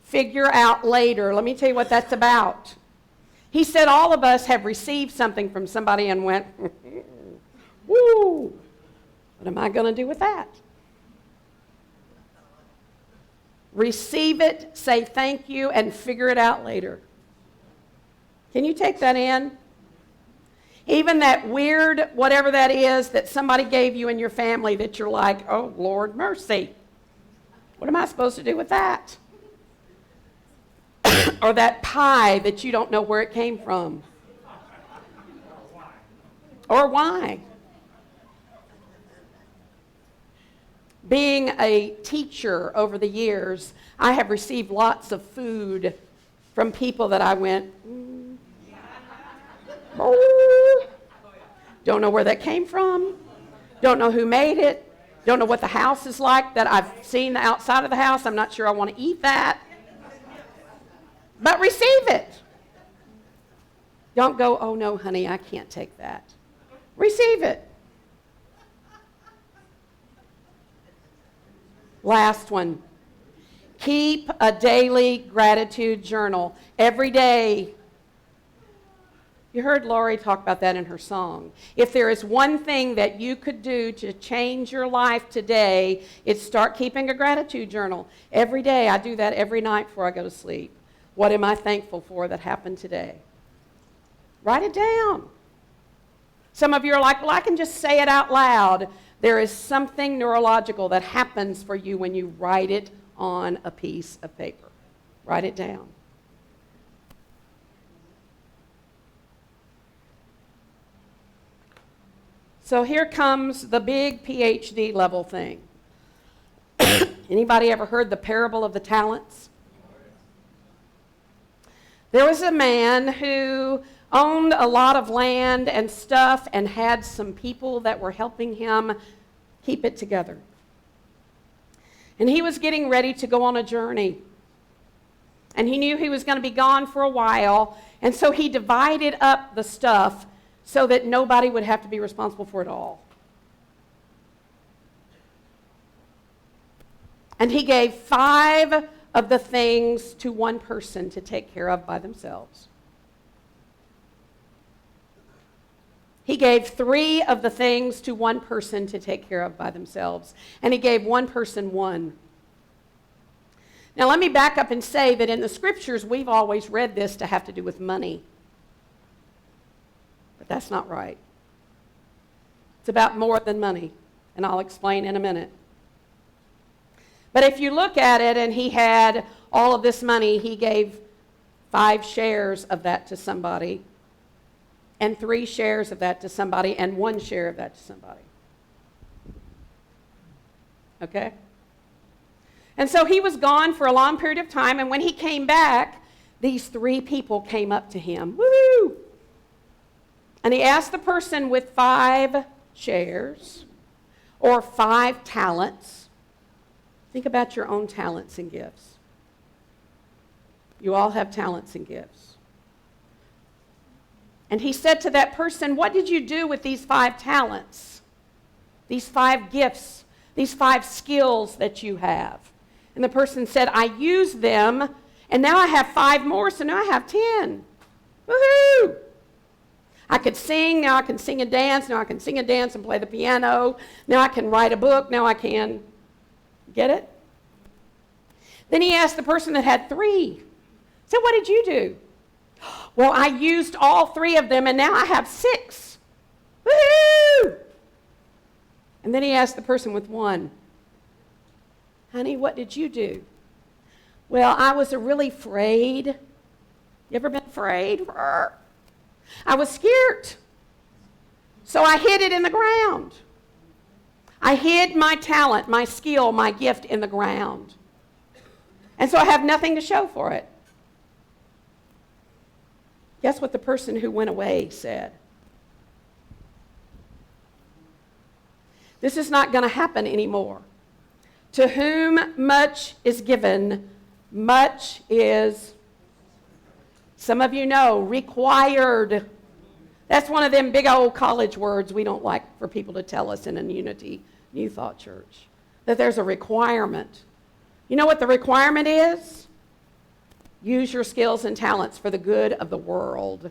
Figure out later. Let me tell you what that's about. He said all of us have received something from somebody and went, woo, what am I going to do with that? Receive it, say thank you, and figure it out later. Can you take that in? Even that weird, whatever that is, that somebody gave you in your family that you're like, oh, Lord, mercy. What am I supposed to do with that? Or that pie that you don't know where it came from. Or why. Being a teacher over the years, I have received lots of food from people that I went, don't know where that came from, don't know who made it, don't know what the house is like that I've seen the outside of the house. I'm not sure I want to eat that. But receive it. Don't go, oh no, honey, I can't take that. Receive it. Last one. Keep a daily gratitude journal. Every day. You heard Laurie talk about that in her song. If there is one thing that you could do to change your life today, it's start keeping a gratitude journal. Every day. I do that every night before I go to sleep. What am I thankful for that happened today? Write it down. Some of you are like, well, I can just say it out loud. There is something neurological that happens for you when you write it on a piece of paper. Write it down. So here comes the big PhD level thing. Anybody ever heard the parable of the talents? There was a man who owned a lot of land and stuff and had some people that were helping him keep it together. And he was getting ready to go on a journey. And he knew he was going to be gone for a while, and so he divided up the stuff so that nobody would have to be responsible for it all. And he gave 5 of the things to one person to take care of by themselves. He gave 3 of the things to one person to take care of by themselves. And he gave one person 1. Now let me back up and say that in the scriptures, we've always read this to have to do with money. But that's not right. It's about more than money. And I'll explain in a minute. But if you look at it, and he had all of this money, he gave 5 shares of that to somebody, and 3 shares of that to somebody, and 1 share of that to somebody. Okay? And so he was gone for a long period of time, and when he came back, these 3 people came up to him. Woo! And he asked the person with 5 shares or 5 talents. Think about your own talents and gifts. You all have talents and gifts. And he said to that person, what did you do with these 5 talents? These 5 gifts, these 5 skills that you have? And the person said, I used them, and now I have 5 more, so now I have 10. Woohoo! I could sing, now I can sing and dance, now I can sing and dance and play the piano, now I can write a book, now I can. Get it? Then he asked the person that had 3. So what did you do? Well, I used all 3 of them, and now I have 6. Woo-hoo! And then he asked the person with 1, honey, what did you do? Well, I was really afraid. You ever been afraid? I was scared. So I hid it in the ground. I hid my talent, my skill, my gift in the ground. And so I have nothing to show for it. Guess what the person who went away said? This is not going to happen anymore. To whom much is given, much is, some of you know, required. That's one of them big old college words we don't like for people to tell us in a Unity New Thought church. That there's a requirement. You know what the requirement is? Use your skills and talents for the good of the world.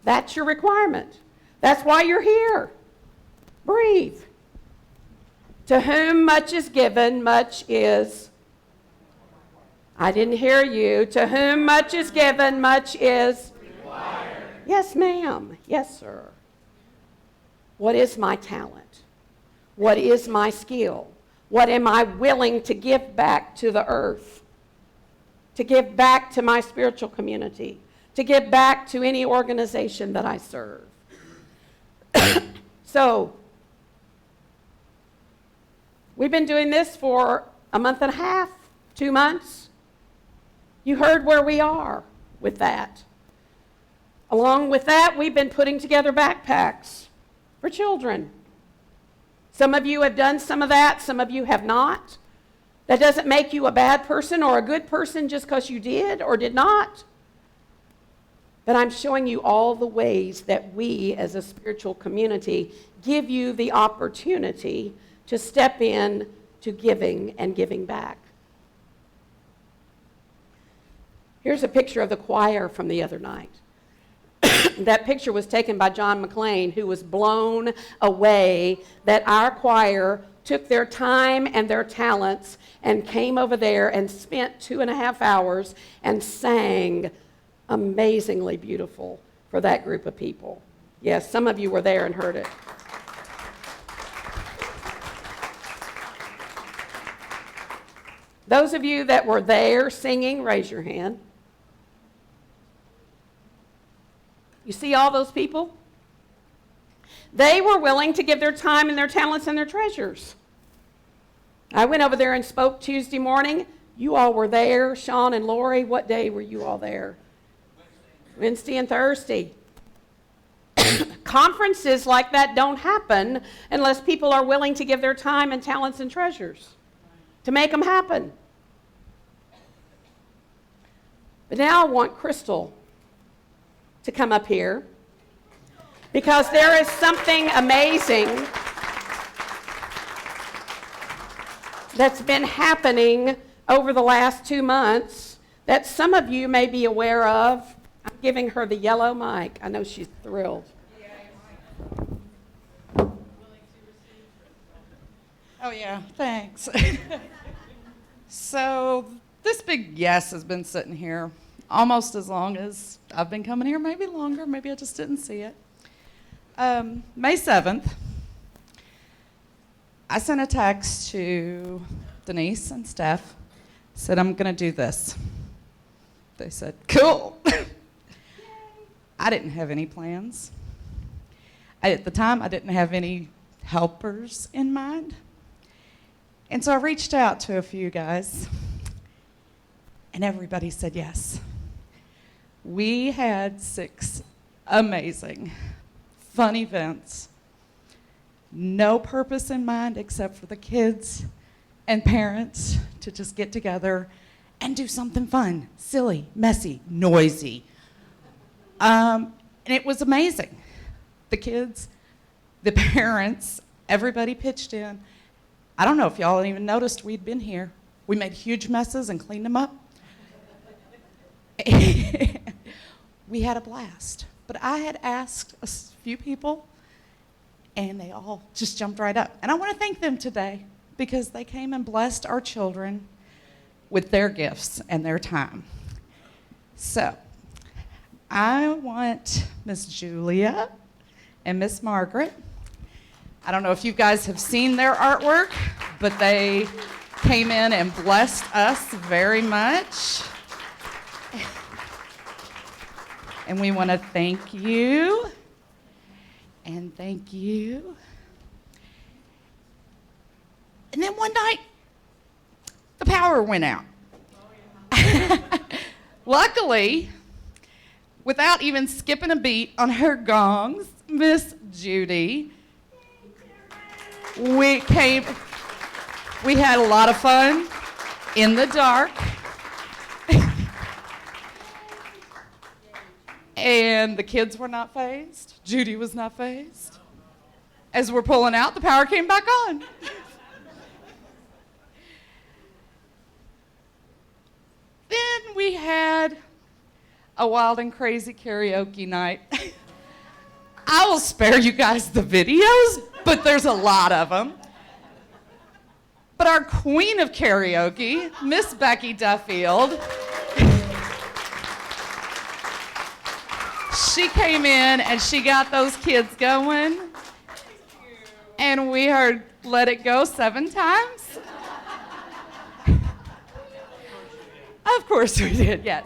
That's your requirement. That's why you're here. Breathe. To whom much is given, much is. I didn't hear you. To whom much is given, much is. Required. Yes, ma'am. Yes, sir. What is my talent? What is my skill? What am I willing to give back to the earth? To give back to my spiritual community? To give back to any organization that I serve? So, we've been doing this for a month and a half, 2 months. You heard where we are with that. Along with that, we've been putting together backpacks for children. Some of you have done some of that, some of you have not. That doesn't make you a bad person or a good person just because you did or did not. But I'm showing you all the ways that we as a spiritual community give you the opportunity to step in to giving and giving back. Here's a picture of the choir from the other night. That picture was taken by John McLean, who was blown away that our choir took their time and their talents and came over there and spent 2.5 hours and sang amazingly beautiful for that group of people. Yes, some of you were there and heard it. Those of you that were there singing, raise your hand. You see all those people? They were willing to give their time and their talents and their treasures. I went over there and spoke Tuesday morning. You all were there. Sean and Laurie, what day were you all there? Wednesday and Thursday. Conferences like that don't happen unless people are willing to give their time and talents and treasures to make them happen. But now I want Crystal to come up here because there is something amazing that's been happening over the last 2 months that some of you may be aware of. I'm giving her the yellow mic. I know she's thrilled. Oh, yeah, thanks. So this big yes has been sitting here almost as long as I've been coming here, maybe longer, maybe I just didn't see it. May 7th, I sent a text to Denise and Steph, said, I'm going to do this. They said, cool. I didn't have any plans. At the time, I didn't have any helpers in mind. And so I reached out to a few guys, and everybody said yes. We had 6 amazing, fun events. No purpose in mind except for the kids and parents to just get together and do something fun, silly, messy, noisy. And it was amazing. The kids, the parents, everybody pitched in. I don't know if y'all even noticed we'd been here. We made huge messes and cleaned them up. We had a blast. But I had asked a few people, and they all just jumped right up. And I want to thank them today because they came and blessed our children with their gifts and their time. So I want Miss Julia and Miss Margaret. I don't know if you guys have seen their artwork, but they came in and blessed us very much. And we want to thank you. And thank you. And then one night, the power went out. Luckily, without even skipping a beat on her gongs, Miss Judy, we had a lot of fun in the dark. And the kids were not fazed. Judy was not fazed. As we're pulling out, the power came back on. Then we had a wild and crazy karaoke night. I will spare you guys the videos, but there's a lot of them. But our queen of karaoke, Miss Becky Duffield, she came in and she got those kids going. And we heard Let It Go 7 times. Of course we did, yes.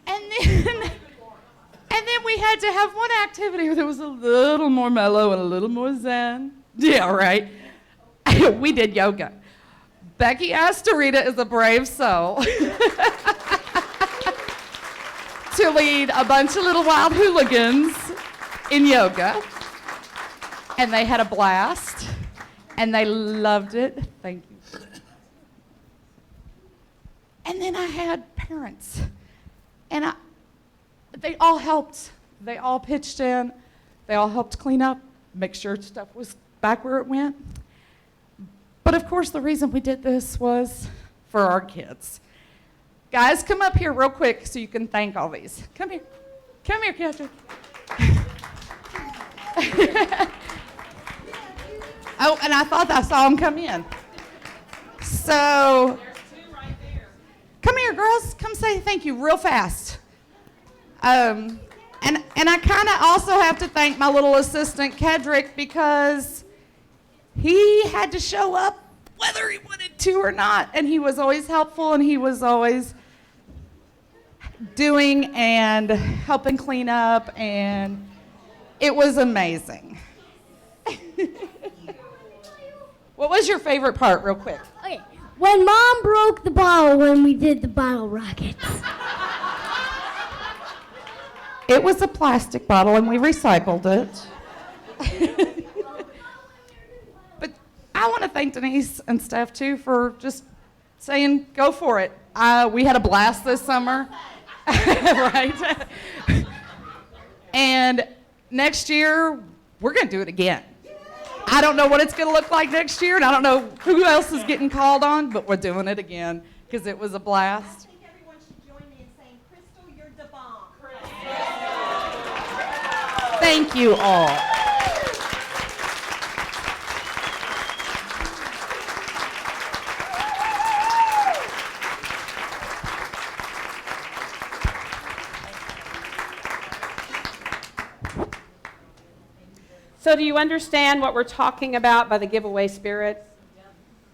And then we had to have one activity that was a little more mellow and a little more zen. Yeah, right. We did yoga. Becky Astorita is a brave soul to lead a bunch of little wild hooligans in yoga. And they had a blast, and they loved it. Thank you. And then I had parents, and they all helped. They all pitched in. They all helped clean up, make sure stuff was back where it went. But of course, the reason we did this was for our kids. Guys, come up here real quick so you can thank all these. Come here. Come here, Catherine. Oh, and I thought I saw them come in. So, come here, girls. Come say thank you real fast. And I kind of also have to thank my little assistant, Kedrick, because he had to show up whether he wanted to or not. And he was always helpful, and he was always doing and helping clean up, and it was amazing. What was your favorite part, real quick? Okay, when Mom broke the bottle when we did the bottle rockets. It was a plastic bottle, and we recycled it. But I want to thank Denise and Steph, too, for just saying, go for it. We had a blast this summer. Right? And next year, we're going to do it again. I don't know what it's going to look like next year, and I don't know who else is getting called on, but we're doing it again because it was a blast. I think everyone should join me in saying, Crystal, you're the bomb. Thank you all. So do you understand what we're talking about by the giveaway spirit?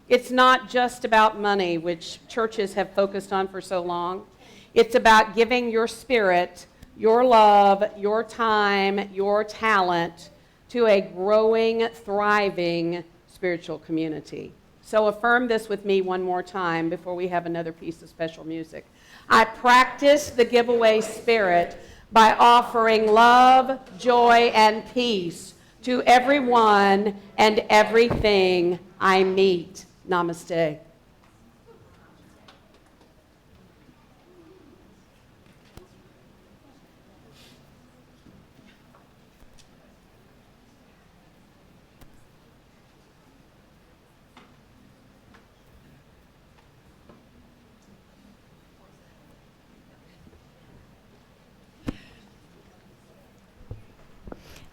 It's not just about money, which churches have focused on for so long. It's about giving your spirit, your love, your time, your talent to a growing, thriving spiritual community. So affirm this with me one more time before we have another piece of special music. I practice the giveaway spirit by offering love, joy, and peace to everyone and everything I meet. Namaste.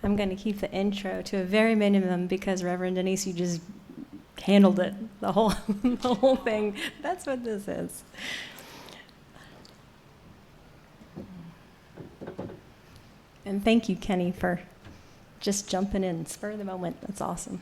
I'm going to keep the intro to a very minimum because Reverend Denise, you just handled it, the whole, the whole thing. That's what this is. And thank you, Kenny, for just jumping in, spur of the moment. That's awesome.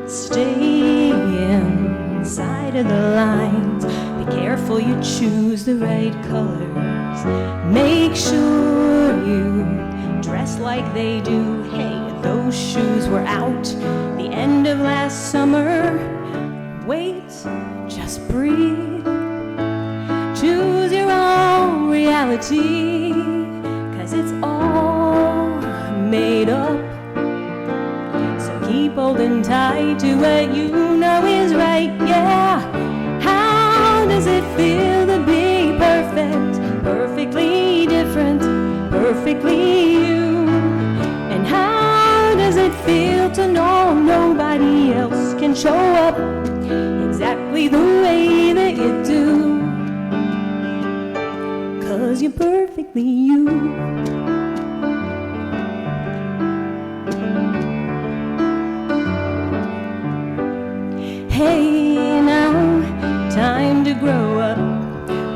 Stay inside of the lines. Be careful you choose the right colors. Make sure you dress like they do. Hey, those shoes were out the end of last summer. Wait, just breathe. Choose your own reality, 'cause it's all made up. So keep holding tight to what you know is right, yeah. How does it feel to be perfect? Perfectly different, perfectly you. And how does it feel to know nobody else can show up exactly the way that you do? 'Cause you're perfectly you. Hey now, time to grow up.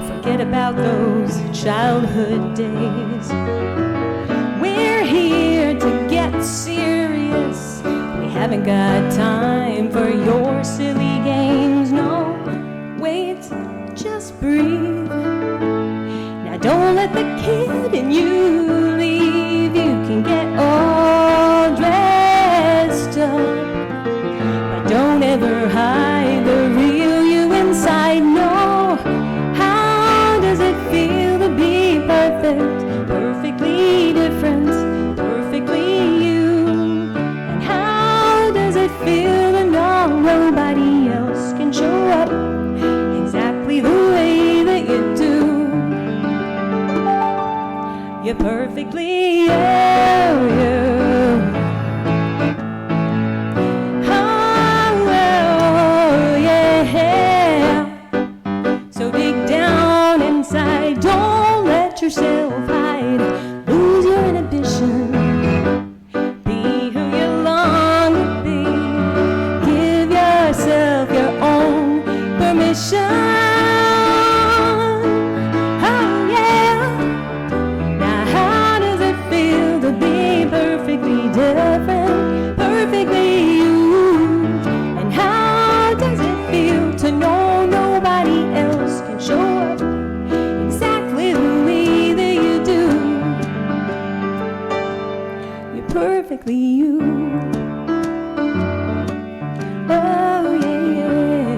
Forget about those childhood days. We're here to get serious. We haven't got time for your silly games. No, wait, just breathe. Now don't let the kid in you leave. You can get all dressed up, but don't ever hide the real you inside. No, how does it feel to be perfect? Perfectly different, perfectly you. And how does it feel to know nobody else can show up exactly the way that you do? You're perfectly you. So dig down inside, don't let yourself hide, lose your inhibition, be who you long to be, give yourself your own permission. Oh yeah, now how does it feel to be perfectly different, perfectly you? And how does it feel to know nobody else can show up exactly the way that you do? You're perfectly you. Oh yeah, yeah.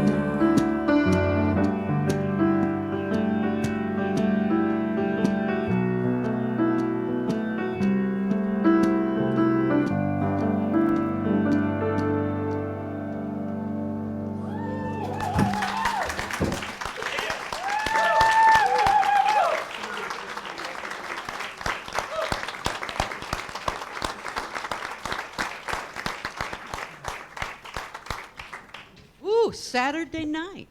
Woo, Saturday night.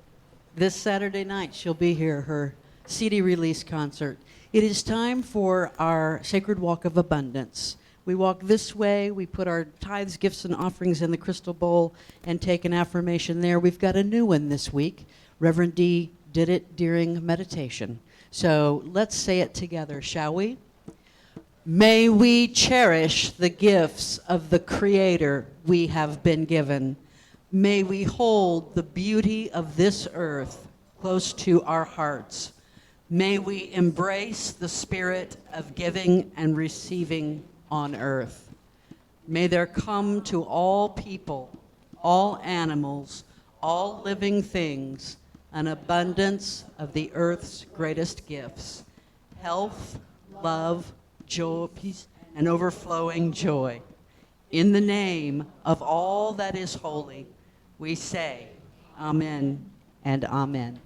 This Saturday night, she'll be here, her CD release concert. It is time for our Sacred Walk of Abundance. We walk this way, we put our tithes, gifts, and offerings in the crystal bowl and take an affirmation there. We've got a new one this week. Reverend D did it during meditation. So let's say it together, shall we? May we cherish the gifts of the Creator we have been given. May we hold the beauty of this earth close to our hearts. May we embrace the spirit of giving and receiving on earth. May there come to all people, all animals, all living things, an abundance of the earth's greatest gifts: health, love, joy, peace, and overflowing joy. In the name of all that is holy, we say amen and amen.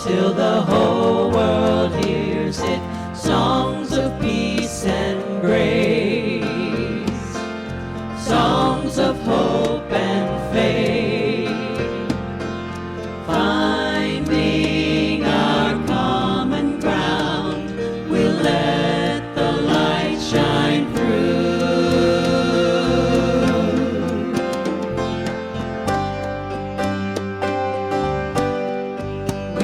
till the whole world hears it. Songs of peace and grace, songs of hope and faith, finding our common ground, we'll let the light shine through.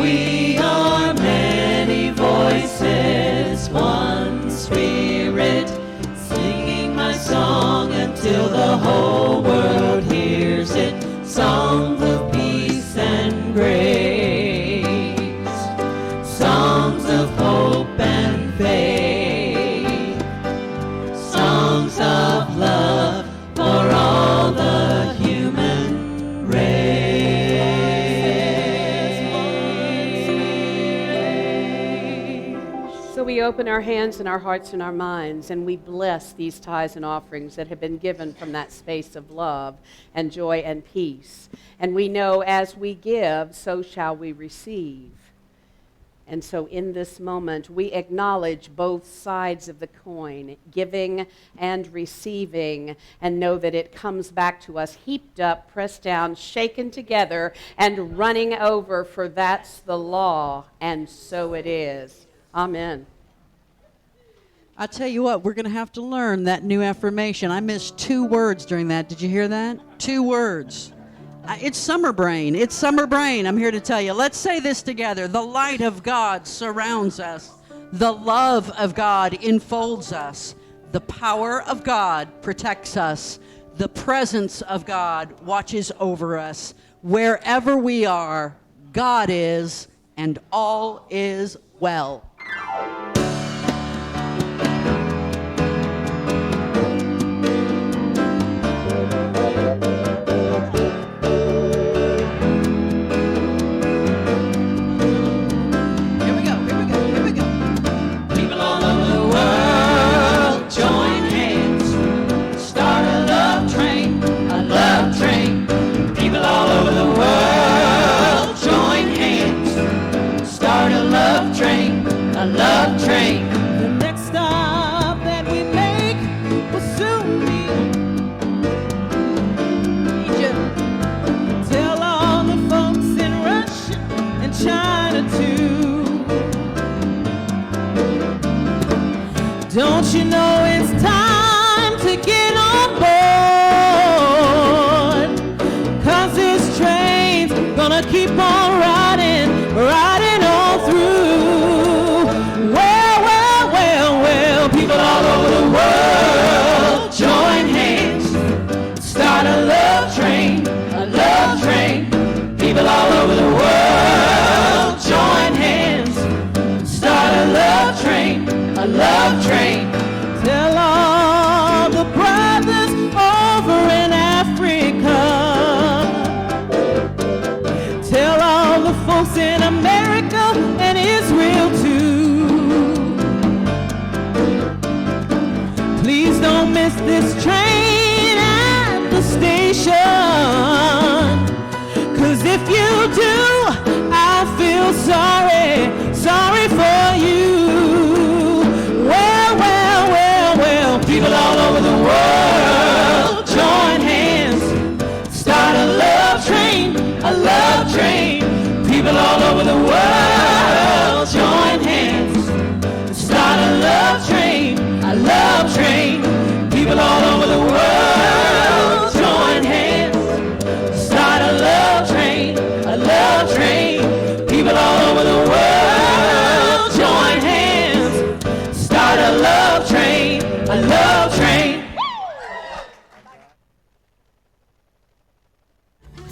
We are many voices, one spirit, singing my song until the whole world hears it. Songs of peace and grace, songs of hope and faith, songs of love, open our hands and our hearts and our minds, and we bless these tithes and offerings that have been given from that space of love and joy and peace. And we know as we give, so shall we receive. And so in this moment, we acknowledge both sides of the coin, giving and receiving, and know that it comes back to us heaped up, pressed down, shaken together, and running over, for that's the law, and so it is. Amen. I tell you what, we're going to have to learn that new affirmation. I missed 2 words during that. Did you hear that? 2 words. It's summer brain. It's summer brain. I'm here to tell you. Let's say this together. The light of God surrounds us. The love of God enfolds us. The power of God protects us. The presence of God watches over us. Wherever we are, God is, and all is well.